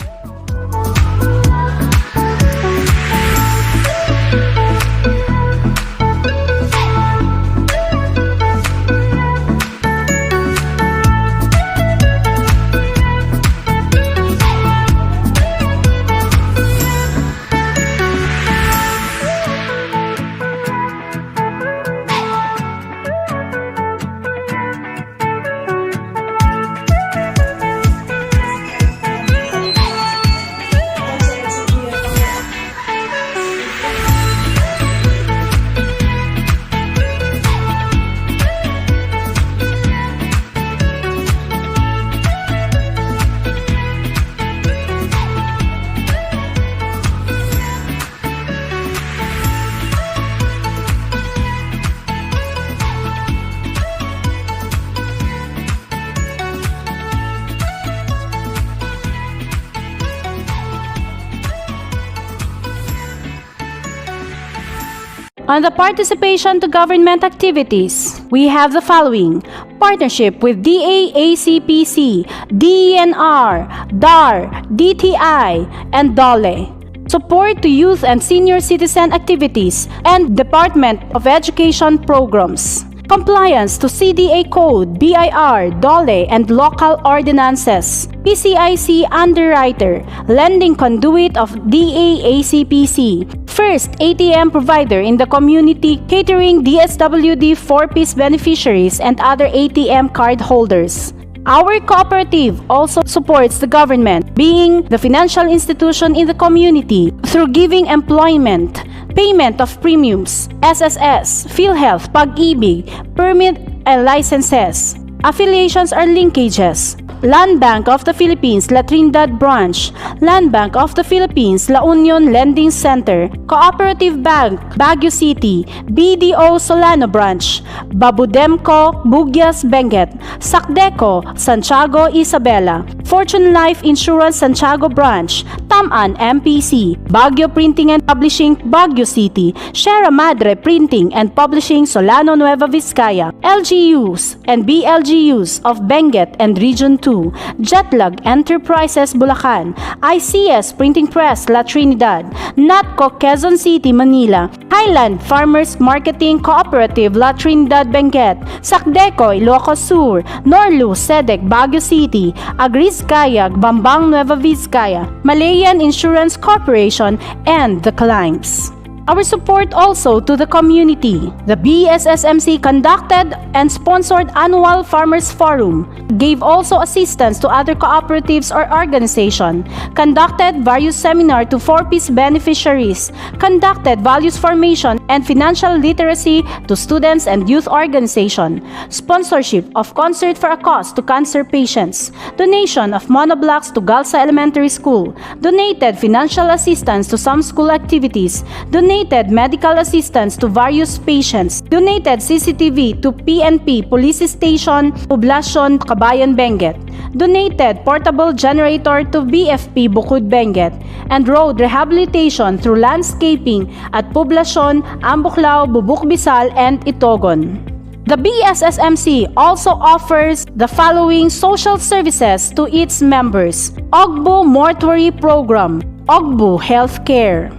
On the participation to government activities, we have the following: partnership with DAACPC, DENR, DAR, DTI, and DOLE. Support to youth and senior citizen activities and Department of Education programs. Compliance to CDA Code, BIR, DOLE, and local ordinances. PCIC Underwriter, lending conduit of DAACPC. First ATM provider in the community, catering DSWD 4-piece beneficiaries and other ATM card holders. Our cooperative also supports the government, being the financial institution in the community, through giving employment, payment of premiums, SSS, PhilHealth, Pag-ibig, permit and licenses, Affiliations or linkages: Land Bank of the Philippines, La Trinidad Branch; Land Bank of the Philippines, La Union Lending Center; Cooperative Bank, Baguio City; BDO Solano Branch; Babudemco, Bugyas, Benguet; Sacdeco, Santiago, Isabela; Fortune Life Insurance, Santiago Branch; Taman, MPC; Baguio Printing and Publishing, Baguio City; Sierra Madre Printing and Publishing, Solano, Nueva Vizcaya; LGUs and BLGUs of Benguet and Region 2; Jetlag Enterprises, Bulacan; ICS Printing Press, La Trinidad; NATCO, Quezon City, Manila; Highland Farmers Marketing Cooperative, La Trinidad, Benguet; Sacdeco, Ilocos Sur; Norlu, Sedec, Baguio City; Agrizcaya, Bambang, Nueva Vizcaya; Malayan Insurance Corporation, and the Climbs. Our support also to the community. The BSSMC conducted and sponsored annual Farmers Forum, gave also assistance to other cooperatives or organizations, conducted various seminars to 4Ps beneficiaries, conducted values formation and financial literacy to students and youth organizations, sponsorship of concert for a cause to cancer patients, donation of monoblocks to Galsa Elementary School, donated financial assistance to some school activities, donated medical assistance to various patients, donated CCTV to PNP Police Station, Poblacion, Kabayan, Benguet, donated portable generator to BFP BOKOD, Benguet, and road rehabilitation through landscaping at Poblacion, Ambuclao, Bubuk Bisal, and Itogon. The BSSMC also offers the following social services to its members: OGBO Mortuary Program, OGBO Healthcare.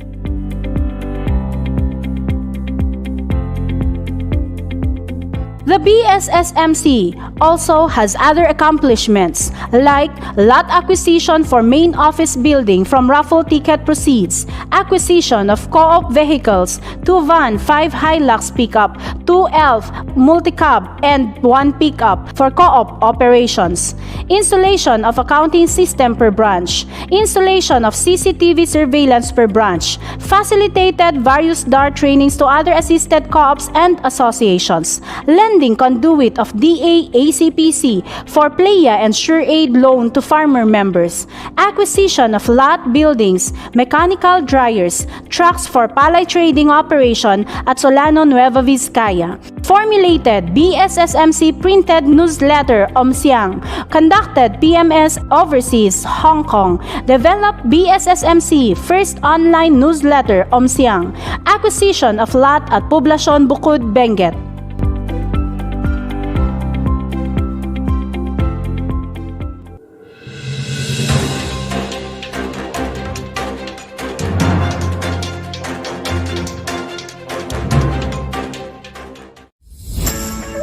The BSSMC also has other accomplishments like lot acquisition for main office building from raffle ticket proceeds, acquisition of co-op vehicles, 2 van, 5 Hilux pickup, 2 ELF multi-cab, and 1 pickup for co-op operations, installation of accounting system per branch, installation of CCTV surveillance per branch, facilitated various DAR trainings to other assisted co-ops and associations, lending conduit of DA-ACPC for PLEA and SureAid loan to farmer members, acquisition of lot buildings, mechanical dryers, trucks for palay trading operation at Solano, Nueva Vizcaya, formulated BSSMC printed newsletter Omsiang, conducted PMS overseas Hong Kong, developed BSSMC first online newsletter Omsiang, acquisition of lot at Poblacion, Bukod, Benguet.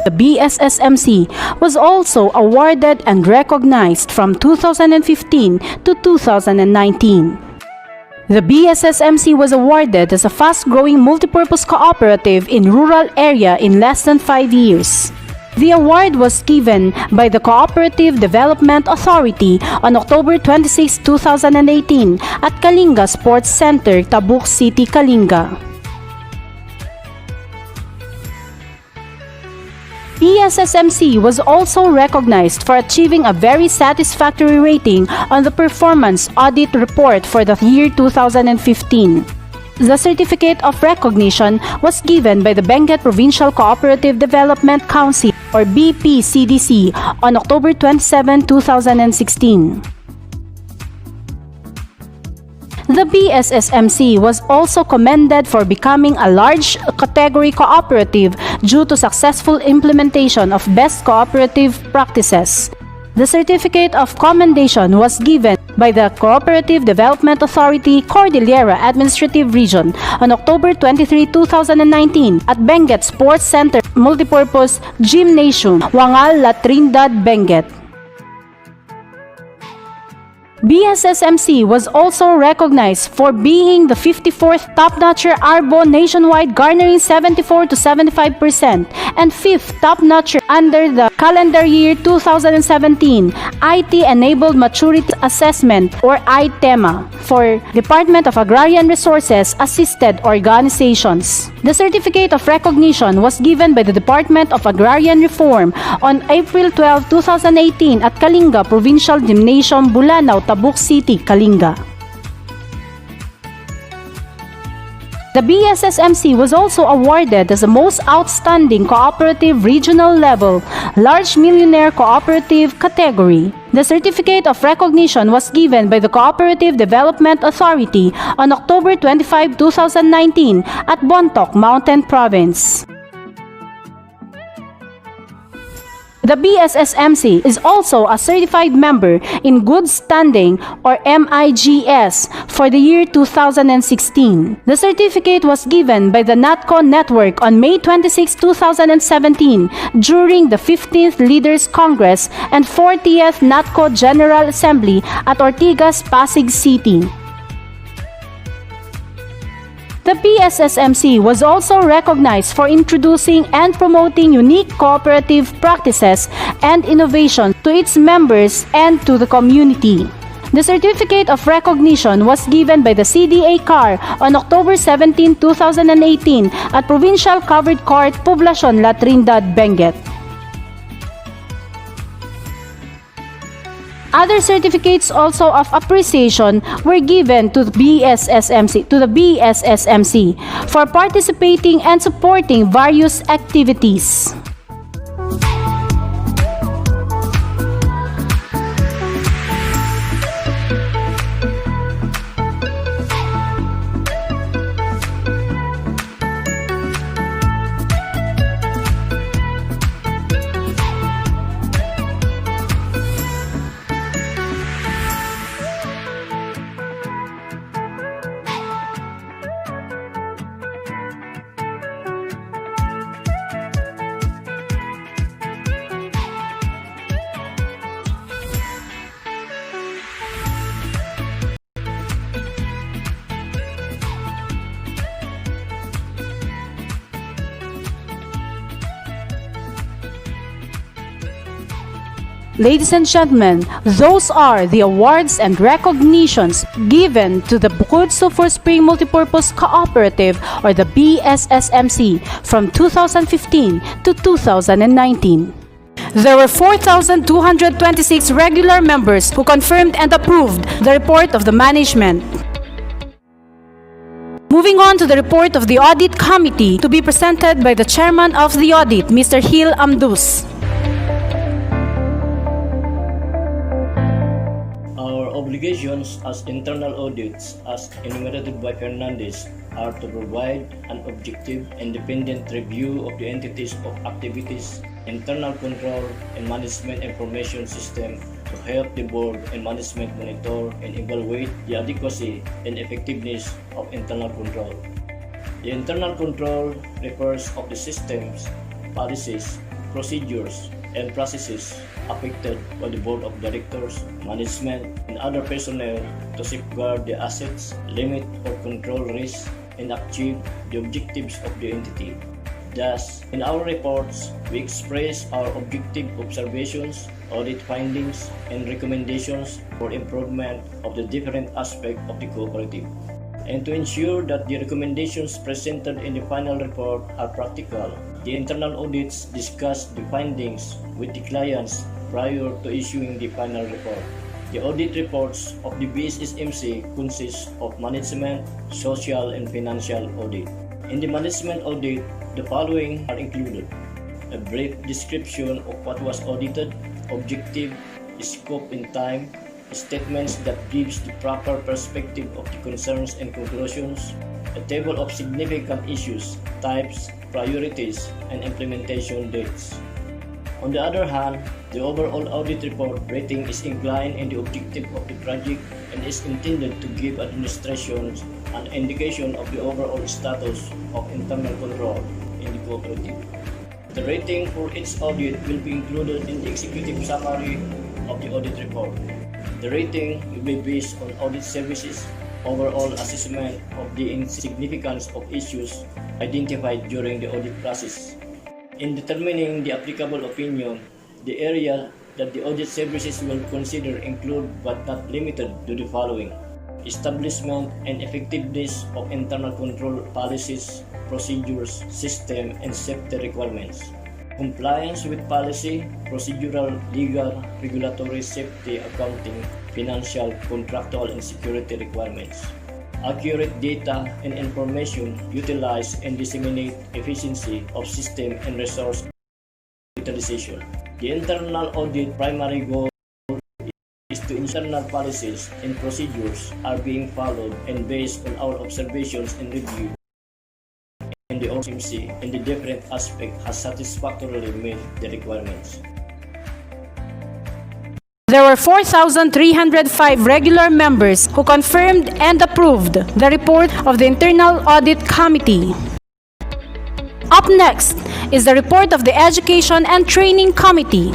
The BSSMC was also awarded and recognized from 2015 to 2019. The BSSMC was awarded as a fast-growing multipurpose cooperative in rural area in less than 5 years. The award was given by the Cooperative Development Authority on October 26, 2018 at Kalinga Sports Center, Tabuk City, Kalinga. BSSMC was also recognized for achieving a very satisfactory rating on the Performance Audit Report for the year 2015. The certificate of recognition was given by the Benguet Provincial Cooperative Development Council or BPCDC on October 27, 2016. The BSSMC was also commended for becoming a large category cooperative due to successful implementation of best cooperative practices. The certificate of commendation was given by the Cooperative Development Authority Cordillera Administrative Region on October 23, 2019 at Benguet Sports Center Multipurpose Gymnasium, Wangal, La Trinidad, Benguet. BSSMC was also recognized for being the 54th top-notcher ARBO nationwide, garnering 74 to 75%, and 5th top-notcher under the calendar year 2017 IT-Enabled Maturity Assessment or ITEMA for Department of Agrarian Resources Assisted Organizations. The certificate of recognition was given by the Department of Agrarian Reform on April 12, 2018 at Kalinga Provincial Gymnasium, Bulanao, Tabuk City, Kalinga. The BSSMC was also awarded as the most outstanding cooperative regional level large millionaire cooperative category. The certificate of recognition was given by the Cooperative Development Authority on October 25, 2019 at Bontoc Mountain Province. The BSSMC is also a certified member in good standing or MIGS for the year 2016. The certificate was given by the NATCO network on May 26, 2017 during the 15th Leaders Congress and 40th NATCO General Assembly at Ortigas, Pasig City. The BSSMC was also recognized for introducing and promoting unique cooperative practices and innovation to its members and to the community. The certificate of recognition was given by the CDA CAR on October 17, 2018 at Provincial Covered Court, Poblacion La Trindad, Benguet. Other certificates also of appreciation were given to the BSSMC for participating and supporting various activities. Ladies and gentlemen, those are the awards and recognitions given to the BOKOD Sulphur Spring Multipurpose Cooperative or the BSSMC from 2015 to 2019. There were 4,226 regular members who confirmed and approved the report of the management. Moving on to the report of the Audit Committee to be presented by the Chairman of the Audit, Mr. Hil Amdus. Obligations as internal audits, as enumerated by Fernandez, are to provide an objective, independent review of the entities of activities, internal control, and management information system to help the board and management monitor and evaluate the adequacy and effectiveness of internal control. The internal control refers of the systems, policies, procedures, and processes affected by the board of directors, management, and other personnel to safeguard the assets, limit or control risks, and achieve the objectives of the entity. Thus, in our reports, we express our objective observations, audit findings, and recommendations for improvement of the different aspects of the cooperative. And to ensure that the recommendations presented in the final report are practical, the internal audits discuss the findings with the clients prior to issuing the final report. The audit reports of the BSSMC consist of management, social, and financial audit. In the management audit, the following are included: a brief description of what was audited, objective, scope and time, statements that gives the proper perspective of the concerns and conclusions, a table of significant issues, types, priorities, and implementation dates. On the other hand, the overall audit report rating is inclined in the objective of the project and is intended to give administrations an indication of the overall status of internal control in the cooperative. The rating for each audit will be included in the executive summary of the audit report. The rating will be based on audit services, overall assessment of the insignificance of issues identified during the audit process. In determining the applicable opinion, the area that the audit services will consider include but not limited to the following: establishment and effectiveness of internal control policies, procedures, system, and safety requirements, compliance with policy, procedural, legal, regulatory, safety, accounting, financial, contractual, and security requirements, accurate data and information utilized and disseminate efficiency of system and resource utilization. The internal audit primary goal is to internal policies and procedures are being followed, and based on our observations and review, and the BSSMC in the different aspects has satisfactorily met the requirements. There were 4,305 regular members who confirmed and approved the report of the Internal Audit Committee. Up next is the report of the Education and Training Committee.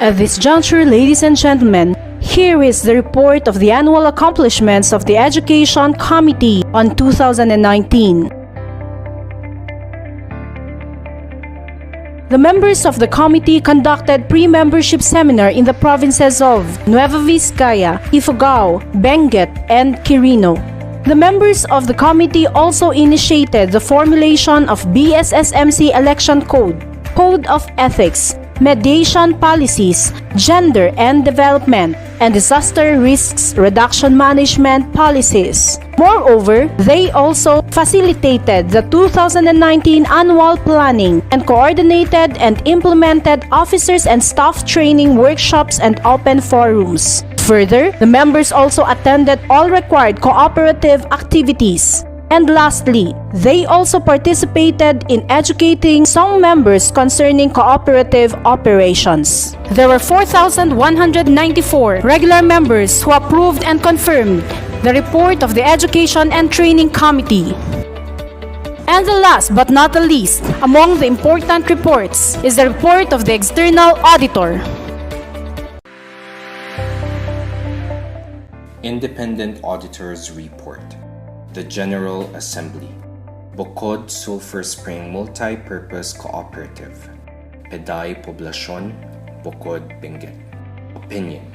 At this juncture, ladies and gentlemen, here is the report of the annual accomplishments of the Education Committee on 2019. The members of the committee conducted pre-membership seminar in the provinces of Nueva Vizcaya, Ifugao, Benguet, and Quirino. The members of the committee also initiated the formulation of BSSMC election code, code of ethics, mediation policies, gender and development, and disaster risks reduction management policies. Moreover, they also facilitated the 2019 annual planning and coordinated and implemented officers and staff training workshops and open forums. Further, the members also attended all required cooperative activities. And lastly, they also participated in educating some members concerning cooperative operations. There were 4,194 regular members who approved and confirmed the report of the Education and Training Committee. And the last but not the least, among the important reports, is the report of the External Auditor. Independent Auditor's Report. The General Assembly. BOKOD Sulphur Spring Multi-Purpose Cooperative. Peday Poblacion, BOKOD Benguet. Opinion.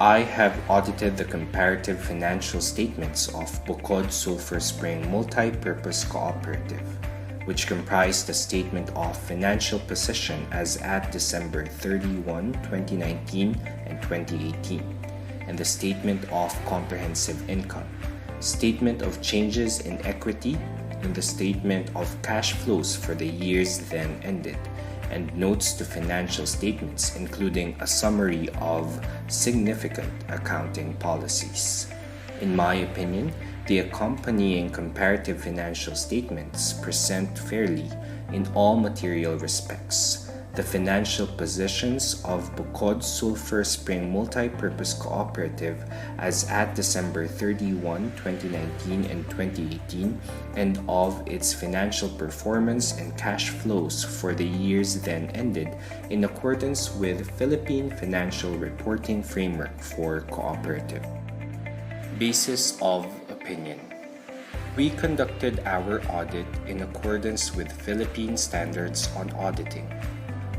I have audited the comparative financial statements of BOKOD Sulphur Spring Multi-Purpose Cooperative, which comprise the Statement of Financial Position as at December 31, 2019 and 2018, and the Statement of Comprehensive Income, Statement of Changes in Equity, and the Statement of Cash Flows for the years then ended, and notes to financial statements including a summary of significant accounting policies. In my opinion, the accompanying comparative financial statements present fairly, in all material respects, the financial positions of BOKOD Sulphur Spring Multi-Purpose Cooperative as at December 31, 2019 and 2018, and of its financial performance and cash flows for the years then ended in accordance with Philippine Financial Reporting Framework for Cooperative. Basis of Opinion. We conducted our audit in accordance with Philippine standards on auditing.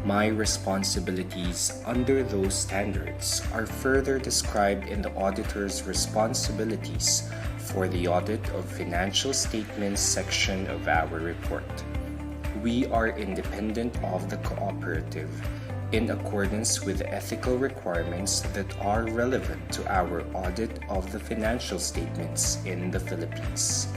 My responsibilities under those standards are further described in the auditor's responsibilities for the audit of financial statements section of our report. We are independent of the cooperative in accordance with the ethical requirements that are relevant to our audit of the financial statements in the Philippines,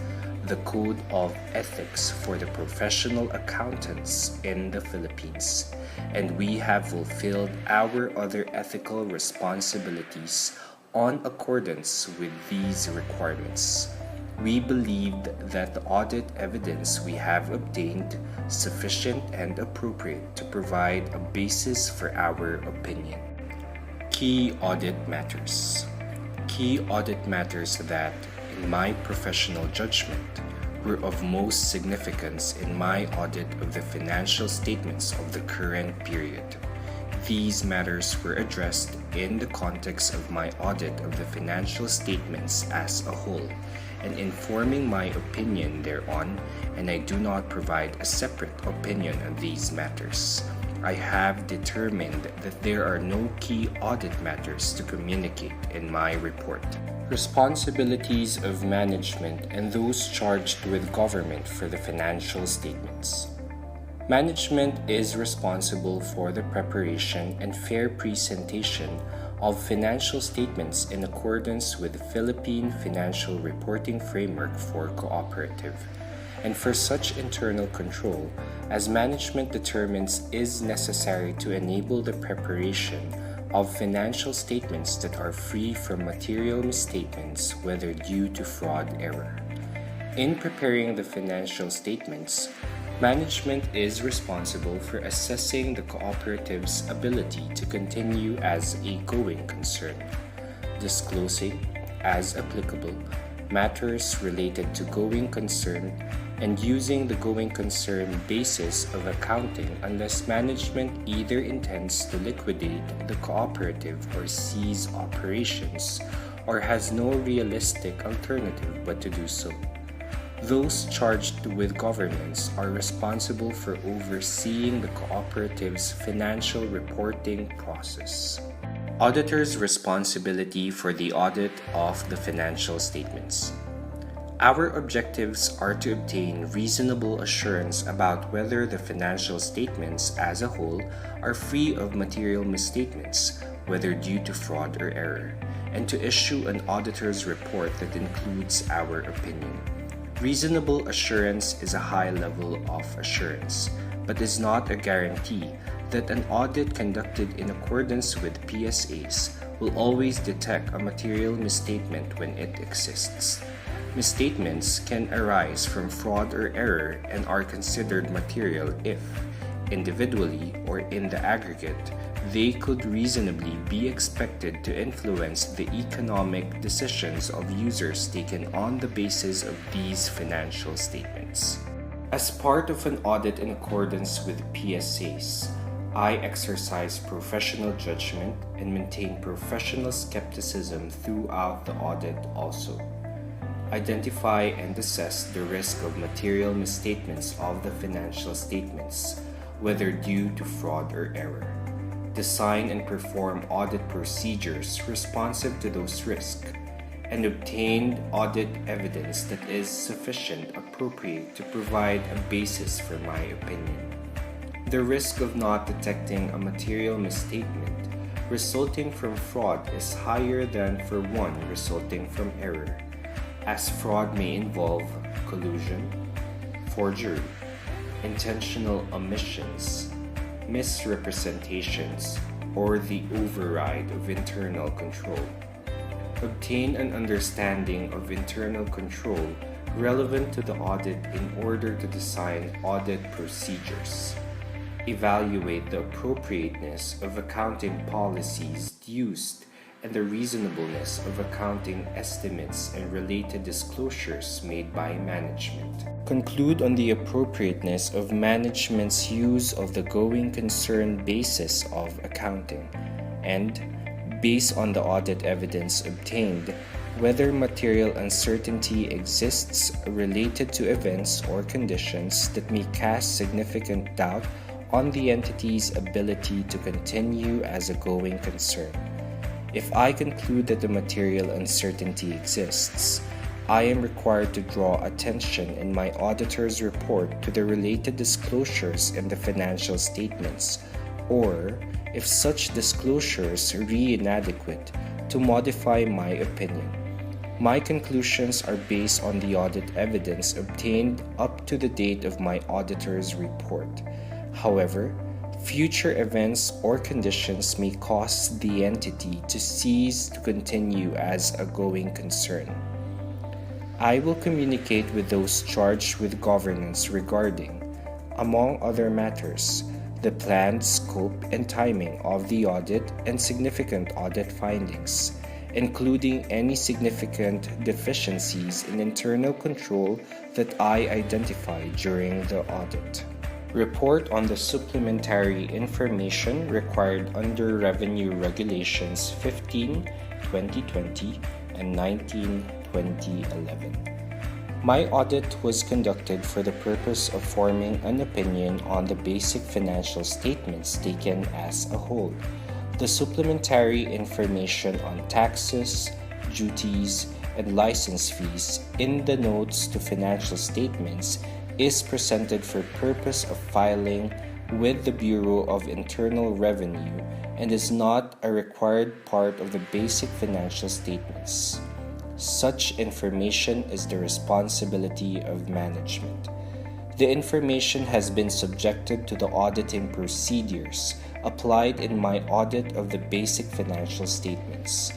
the Code of Ethics for the Professional Accountants in the Philippines, and we have fulfilled our other ethical responsibilities on accordance with these requirements. We believed that the audit evidence we have obtained sufficient and appropriate to provide a basis for our opinion. Key audit matters. Key audit matters that, in my professional judgment, were of most significance in my audit of the financial statements of the current period. These matters were addressed in the context of my audit of the financial statements as a whole, and informing my opinion thereon, and I do not provide a separate opinion on these matters. I have determined that there are no key audit matters to communicate in my report. Responsibilities of management and those charged with government for the financial statements. Management is responsible for the preparation and fair presentation of financial statements in accordance with the Philippine Financial Reporting Framework for Cooperative, and for such internal control as management determines is necessary to enable the preparation of financial statements that are free from material misstatements, whether due to fraud, error. In preparing the financial statements, management is responsible for assessing the cooperative's ability to continue as a going concern, disclosing, as applicable, matters related to going concern, and using the going concern basis of accounting unless management either intends to liquidate the cooperative or cease operations or has no realistic alternative but to do so. Those charged with governance are responsible for overseeing the cooperative's financial reporting process. Auditor's responsibility for the audit of the financial statements. Our objectives are to obtain reasonable assurance about whether the financial statements as a whole are free of material misstatements, whether due to fraud or error, and to issue an auditor's report that includes our opinion. Reasonable assurance is a high level of assurance, but is not a guarantee that an audit conducted in accordance with PSAs will always detect a material misstatement when it exists. Misstatements can arise from fraud or error and are considered material if, individually or in the aggregate, they could reasonably be expected to influence the economic decisions of users taken on the basis of these financial statements. As part of an audit in accordance with PSAs, I exercise professional judgment and maintain professional skepticism throughout the audit also. Identify and assess the risk of material misstatements of the financial statements, whether due to fraud or error. Design and perform audit procedures responsive to those risks, and obtain audit evidence that is sufficient, appropriate to provide a basis for my opinion. The risk of not detecting a material misstatement resulting from fraud is higher than for one resulting from error, as fraud may involve collusion, forgery, intentional omissions, misrepresentations, or the override of internal control. Obtain an understanding of internal control relevant to the audit in order to design audit procedures. Evaluate the appropriateness of accounting policies used and the reasonableness of accounting estimates and related disclosures made by management. Conclude on the appropriateness of management's use of the going concern basis of accounting, and, based on the audit evidence obtained, whether material uncertainty exists related to events or conditions that may cast significant doubt on the entity's ability to continue as a going concern. If I conclude that the material uncertainty exists, I am required to draw attention in my auditor's report to the related disclosures in the financial statements, or, if such disclosures are inadequate, to modify my opinion. My conclusions are based on the audit evidence obtained up to the date of my auditor's report. However, future events or conditions may cause the entity to cease to continue as a going concern. I will communicate with those charged with governance regarding, among other matters, the planned scope and timing of the audit and significant audit findings, including any significant deficiencies in internal control that I identify during the audit. Report on the supplementary information required under Revenue Regulations 15/2020 and 19/2011. My audit was conducted for the purpose of forming an opinion on the basic financial statements taken as a whole. The supplementary information on taxes, duties, and license fees in the notes to financial statements is presented for purpose of filing with the Bureau of Internal Revenue and is not a required part of the basic financial statements. Such information is the responsibility of management. The information has been subjected to the auditing procedures applied in my audit of the basic financial statements.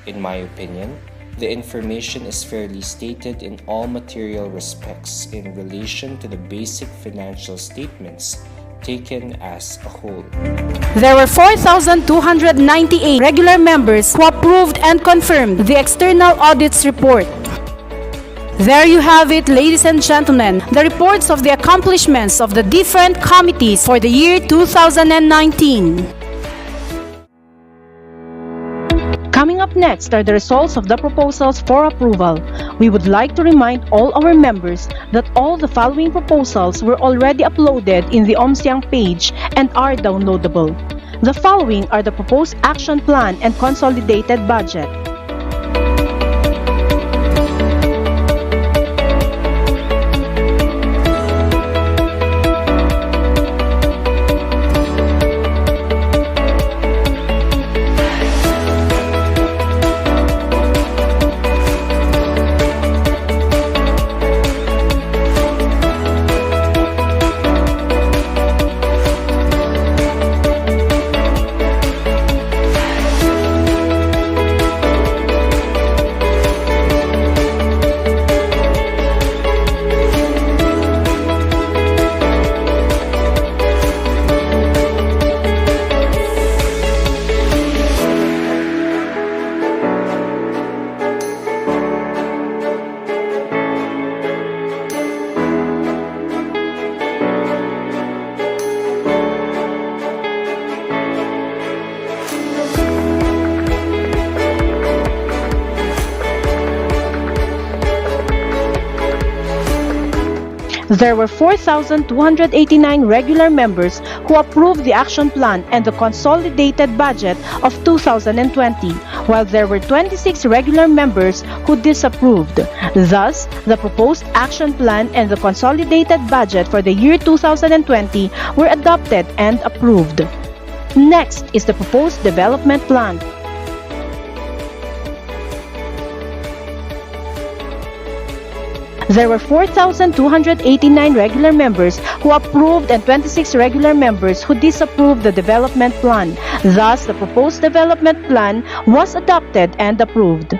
In my opinion, the information is fairly stated in all material respects in relation to the basic financial statements taken as a whole. There were 4,298 regular members who approved and confirmed the external audit's report. There you have it, ladies and gentlemen, the reports of the accomplishments of the different committees for the year 2019. Coming up next are the results of the proposals for approval. We would like to remind all our members that all the following proposals were already uploaded in the OMSIANG page and are downloadable. The following are the proposed action plan and consolidated budget. There were 4,289 regular members who approved the action plan and the consolidated budget of 2020, while there were 26 regular members who disapproved. Thus, the proposed action plan and the consolidated budget for the year 2020 were adopted and approved. Next is the proposed development plan. There were 4,289 regular members who approved and 26 regular members who disapproved the development plan. Thus, the proposed development plan was adopted and approved.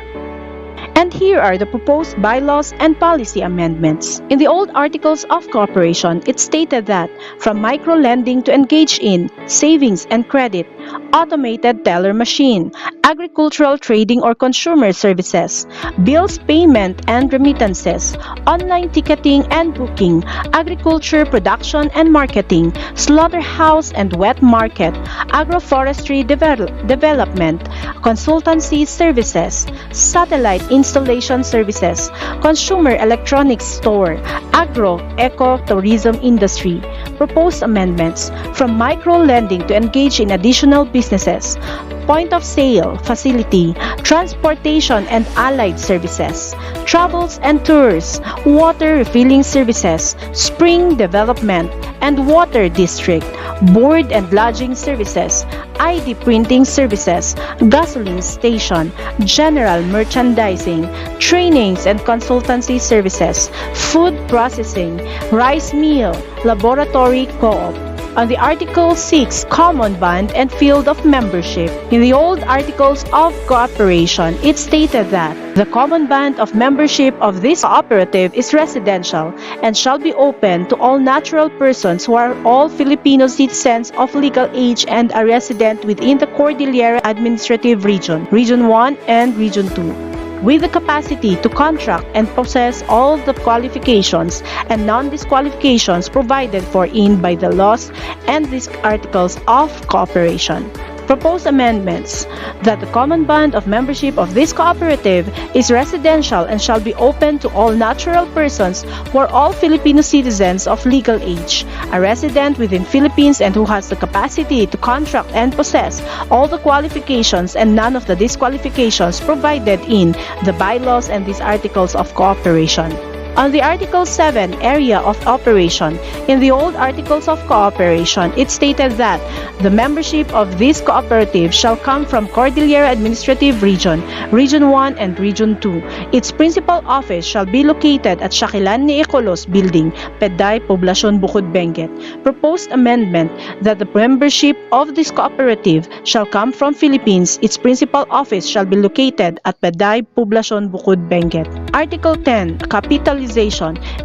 And here are the proposed bylaws and policy amendments. In the old Articles of Cooperation, it stated that from micro-lending to engage in savings and credit, automated teller machine, agricultural trading or consumer services, bills payment and remittances, online ticketing and booking, agriculture production and marketing, slaughterhouse and wet market, agroforestry development, consultancy services, satellite installation services, consumer electronics store, agro-eco-tourism industry. Proposed amendments from micro-lending to engage in additional businesses, point of sale, facility, transportation and allied services, travels and tours, water refilling services, spring development and water district, board and lodging services, ID printing services, gasoline station, general merchandising, trainings and consultancy services, food processing, rice mill, laboratory co-op. On the Article 6 Common Bond and Field of Membership, in the old Articles of Cooperation, it stated that the common bond of membership of this cooperative is residential and shall be open to all natural persons who are all Filipino citizens of legal age and are resident within the Cordillera Administrative Region, Region 1 and Region 2. With the capacity to contract and possess all the qualifications and non-disqualifications provided for in by the laws and these Articles of Cooperation. Proposed amendments that the common bond of membership of this cooperative is residential and shall be open to all natural persons who are all Filipino citizens of legal age, a resident within Philippines and who has the capacity to contract and possess all the qualifications and none of the disqualifications provided in the bylaws and these articles of cooperation. On the Article 7, Area of Operation, in the old Articles of Cooperation, it stated that the membership of this cooperative shall come from Cordillera Administrative Region, Region 1 and Region 2. Its principal office shall be located at Shakilan ni Ecolos Building, Peday, Poblacion, BOKOD, Benguet. Proposed amendment that the membership of this cooperative shall come from Philippines. Its principal office shall be located at Peday, Poblacion, BOKOD, Benguet. Article 10, Capitalization.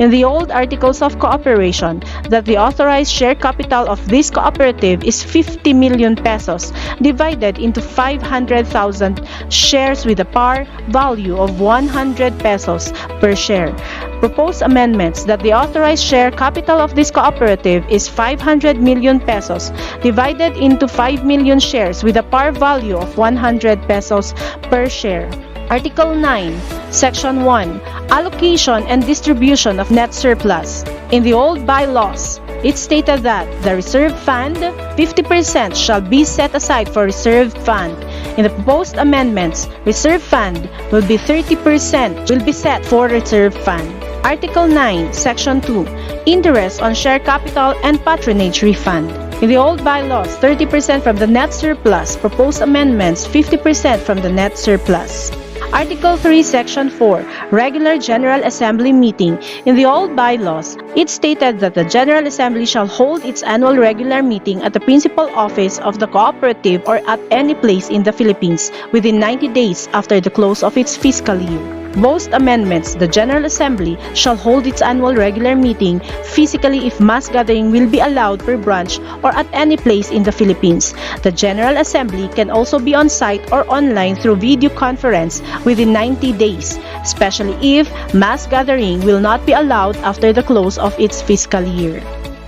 In the old Articles of Cooperation, that the authorized share capital of this cooperative is 50 million pesos, divided into 500,000 shares with a par value of 100 pesos per share. Proposed amendments that the authorized share capital of this cooperative is 500 million pesos, divided into 5 million shares with a par value of 100 pesos per share. Article 9, Section 1, Allocation and Distribution of Net Surplus. In the old bylaws, it stated that the reserve fund, 50% shall be set aside for reserve fund. In the proposed amendments, reserve fund will be 30% will be set for reserve fund. Article 9, Section 2, Interest on Share Capital and Patronage Refund. In the old bylaws, 30% from the net surplus. Proposed amendments, 50% from the net surplus. Article 3, Section 4, Regular General Assembly Meeting. In the old bylaws, it stated that the General Assembly shall hold its annual regular meeting at the principal office of the cooperative or at any place in the Philippines within 90 days after the close of its fiscal year. Most amendments, the General Assembly shall hold its annual regular meeting physically if mass gathering will be allowed per branch or at any place in the Philippines. The General Assembly can also be on site or online through video conference within 90 days, especially if mass gathering will not be allowed after the close of its fiscal year.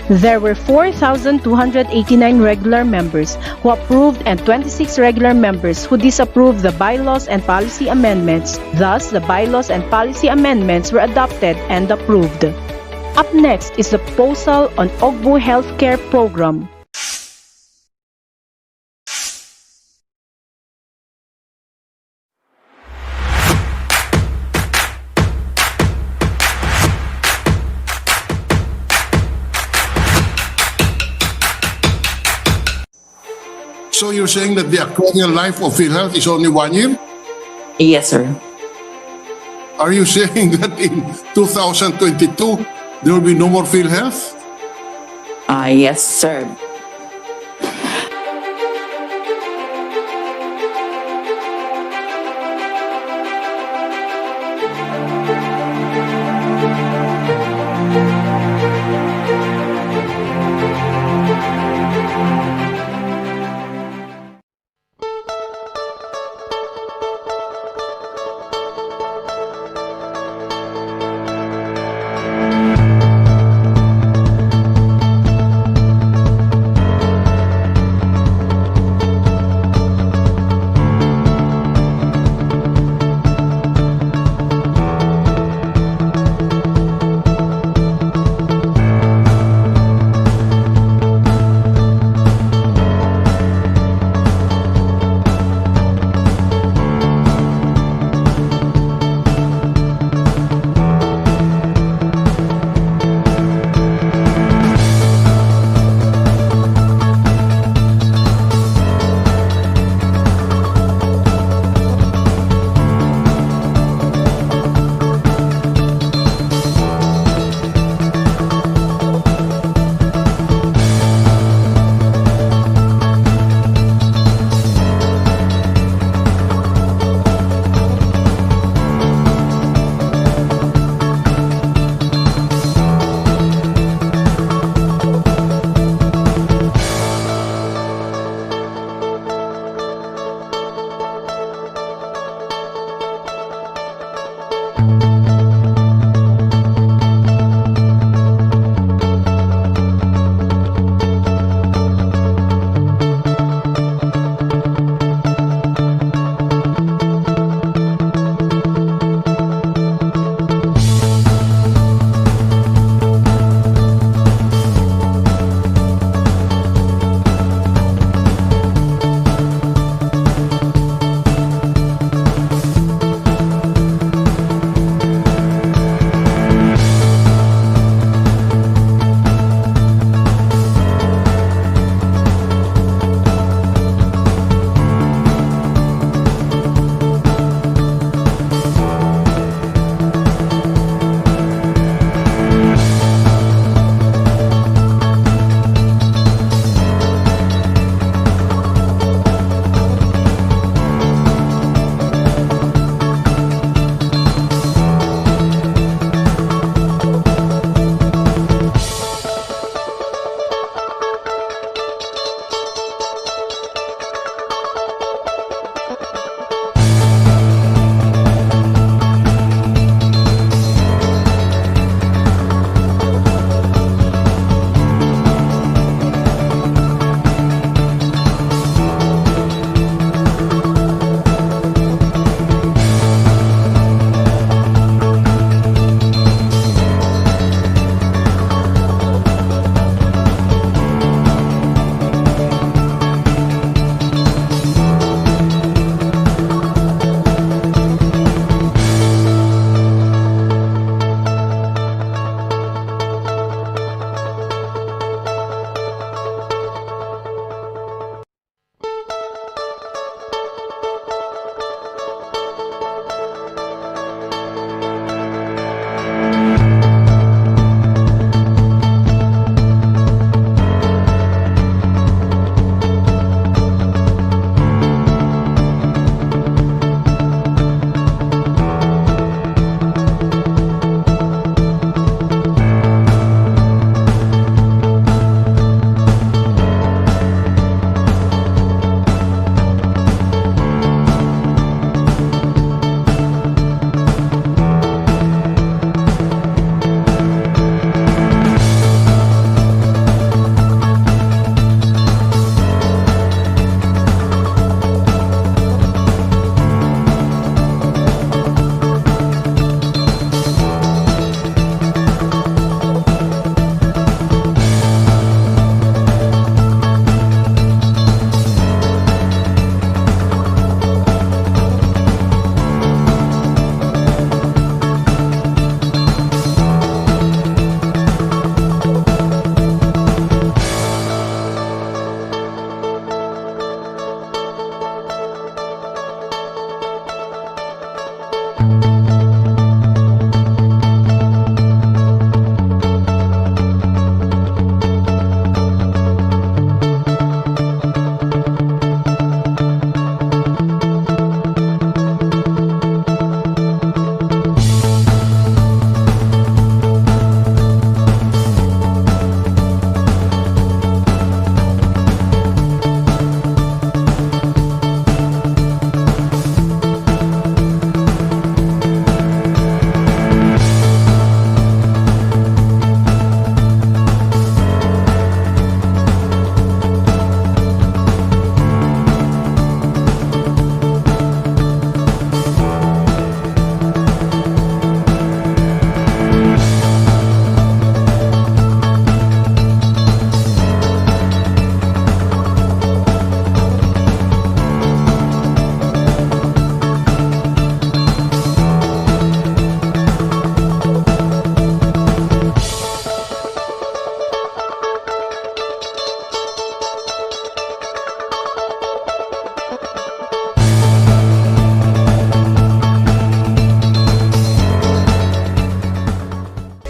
There were 4,289 regular members who approved and 26 regular members who disapproved the bylaws and policy amendments. Thus, the bylaws and policy amendments were adopted and approved. Up next is the proposal on Ogbu Healthcare Program. So you're saying that the actual life of PhilHealth is only 1 year? Yes, sir. Are you saying that in 2022, there will be no more PhilHealth? Yes, sir.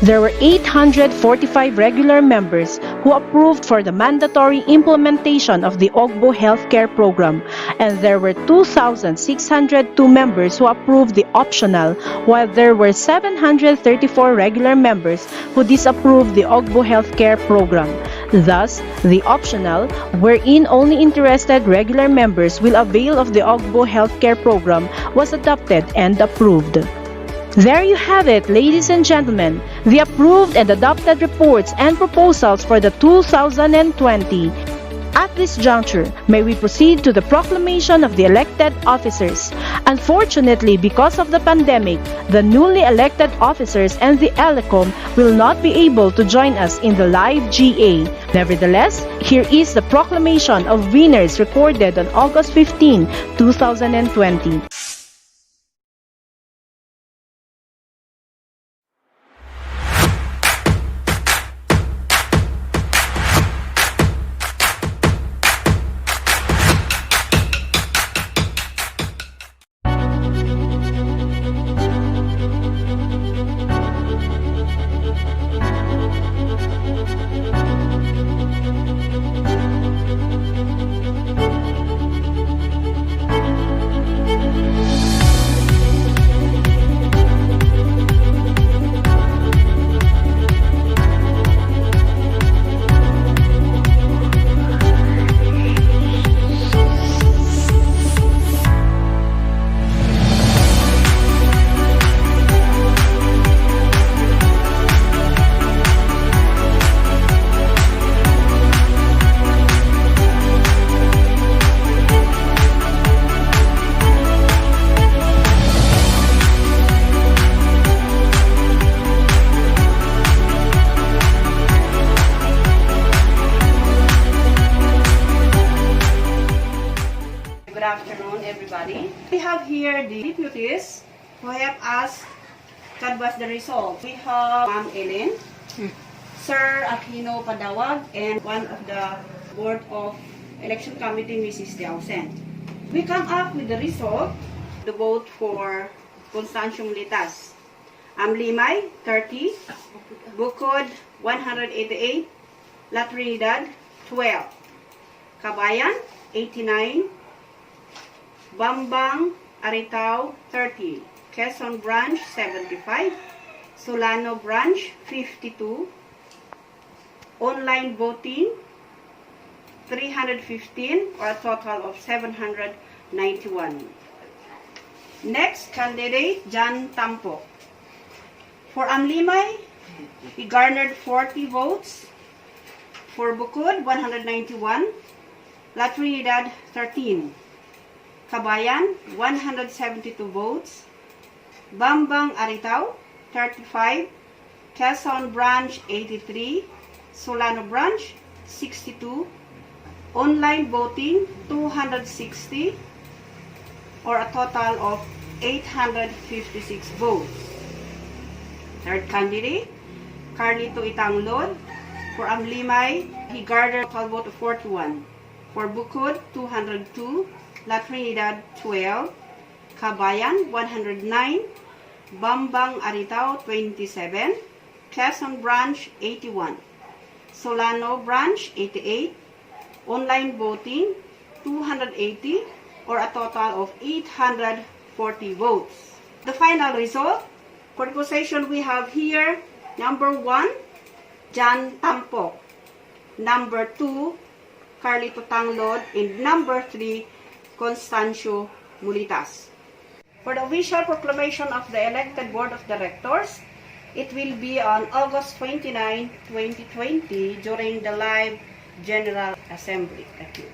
there were 845 regular members who approved for the mandatory implementation of the OGBO healthcare program, and there were 2,602 members who approved the optional, while there were 734 regular members who disapproved the OGBO healthcare program. Thus, the optional, wherein only interested regular members will avail of the OGBO healthcare program, was adopted and approved. There you have it, ladies and gentlemen, the approved and adopted reports and proposals for the 2020. At this juncture, may we proceed to the proclamation of the elected officers. Unfortunately, because of the pandemic, the newly elected officers and the ELECOM will not be able to join us in the live GA. Nevertheless, here is the proclamation of winners recorded on August 15, 2020. everybody. We have here the deputies who help us canvass the result. We have Ma'am Ellen, Sir Aquino Padawag, and one of the Board of Election Committee, Mrs. Diausen. We come up with the result, the vote for Constancio Mulitas. Amlimay, 30, BOKOD, 188, La Trinidad, 12, Kabayan, 89, Bambang Aritao, 30, Quezon Branch, 75, Solano Branch, 52, online voting, 315, or a total of 791. Next candidate, John Tampo. For Amlimay, he garnered 40 votes. For Bukod, 191. La Trinidad, 13. Kabayan, 172 votes. Bambang Aritao, 35. Quezon Branch, 83. Solano Branch, 62. Online voting, 260. Or a total of 856 votes. Third candidate, Carlito Itanglod. For Amlimay, he garnered a total vote of 41. For Bukod, 202. La Trinidad, 12. Kabayan, 109. Bambang Aritao, 27. Quezon Branch, 81. Solano Branch, 88. Online voting, 280. Or a total of 840 votes. The final result, for the position we have here, number 1, John Tampo. Number 2, Carlito Tanglod. And number 3, Constancio Mulitas. For the official proclamation of the elected Board of Directors, it will be on August 29, 2020 during the live General Assembly. Thank you.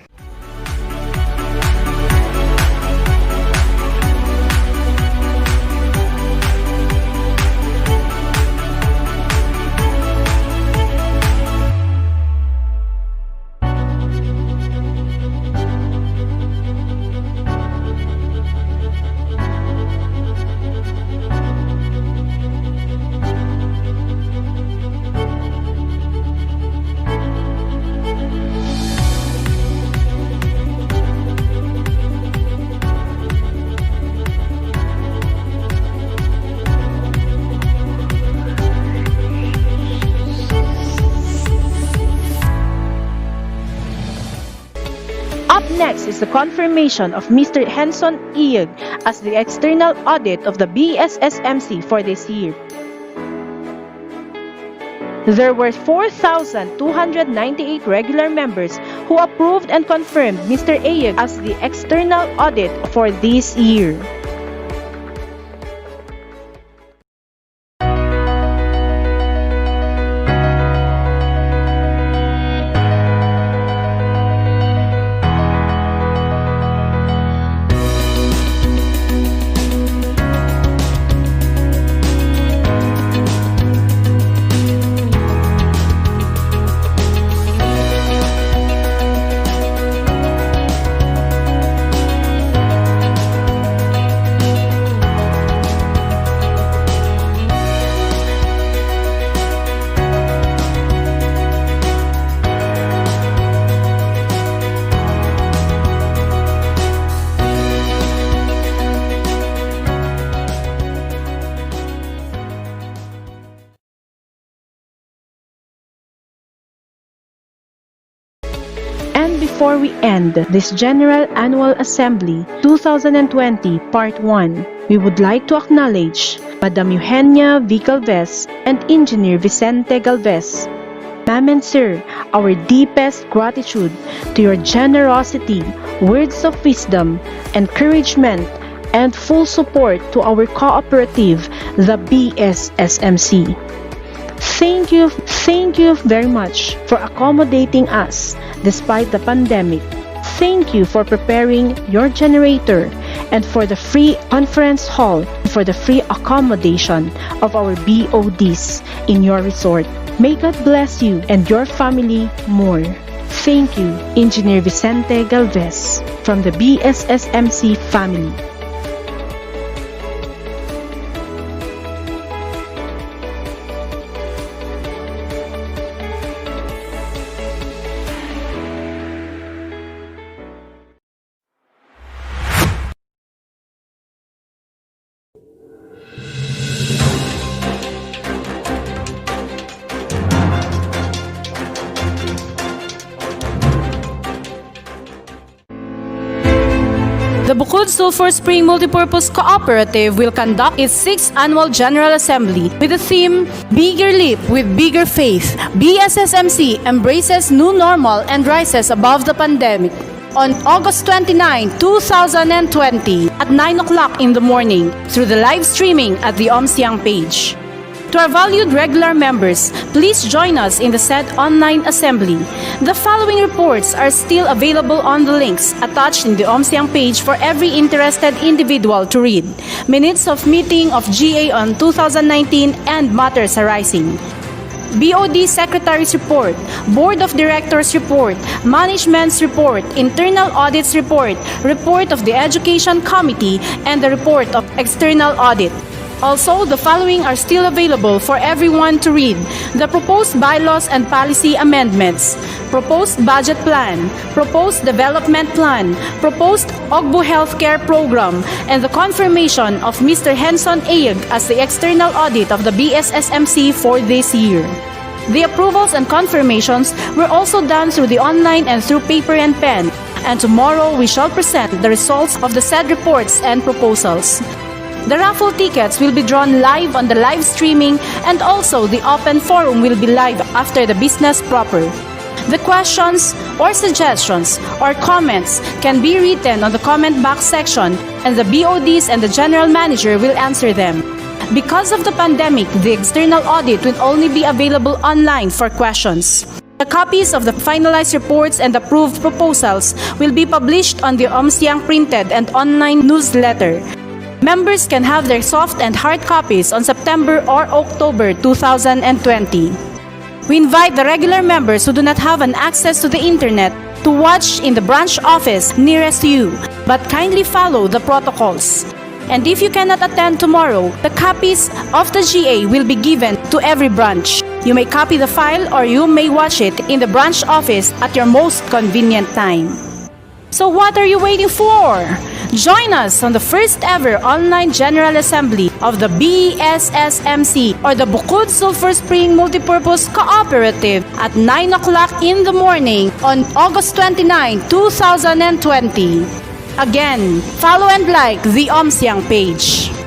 next is the confirmation of Mr. Henson Ieg as the external audit of the BSSMC for this year. There were 4,298 regular members who approved and confirmed Mr. Ieg as the external audit for this year. And before we end this General Annual Assembly 2020 Part 1, we would like to acknowledge Madam Eugenia V. Galvez and Engineer Vicente Galvez. Ma'am and Sir, our deepest gratitude to your generosity, words of wisdom, encouragement, and full support to our cooperative, the BSSMC. Thank you very much for accommodating us despite the pandemic. Thank you for preparing your generator and for the free conference hall, for the free accommodation of our BODs in your resort. May God bless you and your family more. Thank you, Engineer Vicente Galvez from the BSSMC family. The BOKOD Sulphur Spring Multipurpose Cooperative will conduct its 6th Annual General Assembly with the theme, Bigger Leap with Bigger Faith. BSSMC embraces new normal and rises above the pandemic. On August 29, 2020 at 9 o'clock in the morning through the live streaming at the OMSIANG page. To our valued regular members, please join us in the said online assembly. The following reports are still available on the links attached in the OMSIANG page for every interested individual to read. Minutes of meeting of GA on 2019 and matters arising. BOD Secretary's Report, Board of Directors Report, Management's Report, Internal Audits Report, Report of the Education Committee, and the Report of External Audit. Also, the following are still available for everyone to read: the proposed bylaws and policy amendments, proposed budget plan, proposed development plan, proposed OGBO healthcare program, and the confirmation of Mr. Henson Ieg as the external audit of the BSSMC for this year. The approvals and confirmations were also done through the online and through paper and pen, and tomorrow we shall present the results of the said reports and proposals. The raffle tickets will be drawn live on the live streaming, and also the open forum will be live after the business proper. The questions or suggestions or comments can be written on the comment box section, and the BODs and the general manager will answer them. Because of the pandemic, the external audit will only be available online for questions. The copies of the finalized reports and approved proposals will be published on the OMSIANG printed and online newsletter. Members can have their soft and hard copies on September or October 2020. We invite the regular members who do not have an access to the internet to watch in the branch office nearest you, but kindly follow the protocols. And if you cannot attend tomorrow, the copies of the GA will be given to every branch. You may copy the file or you may watch it in the branch office at your most convenient time. So what are you waiting for? Join us on the first ever online General Assembly of the BSSMC or the BOKOD Sulphur Spring Multipurpose Cooperative at 9 o'clock in the morning on August 29, 2020. Again, follow and like the OMSIANG page.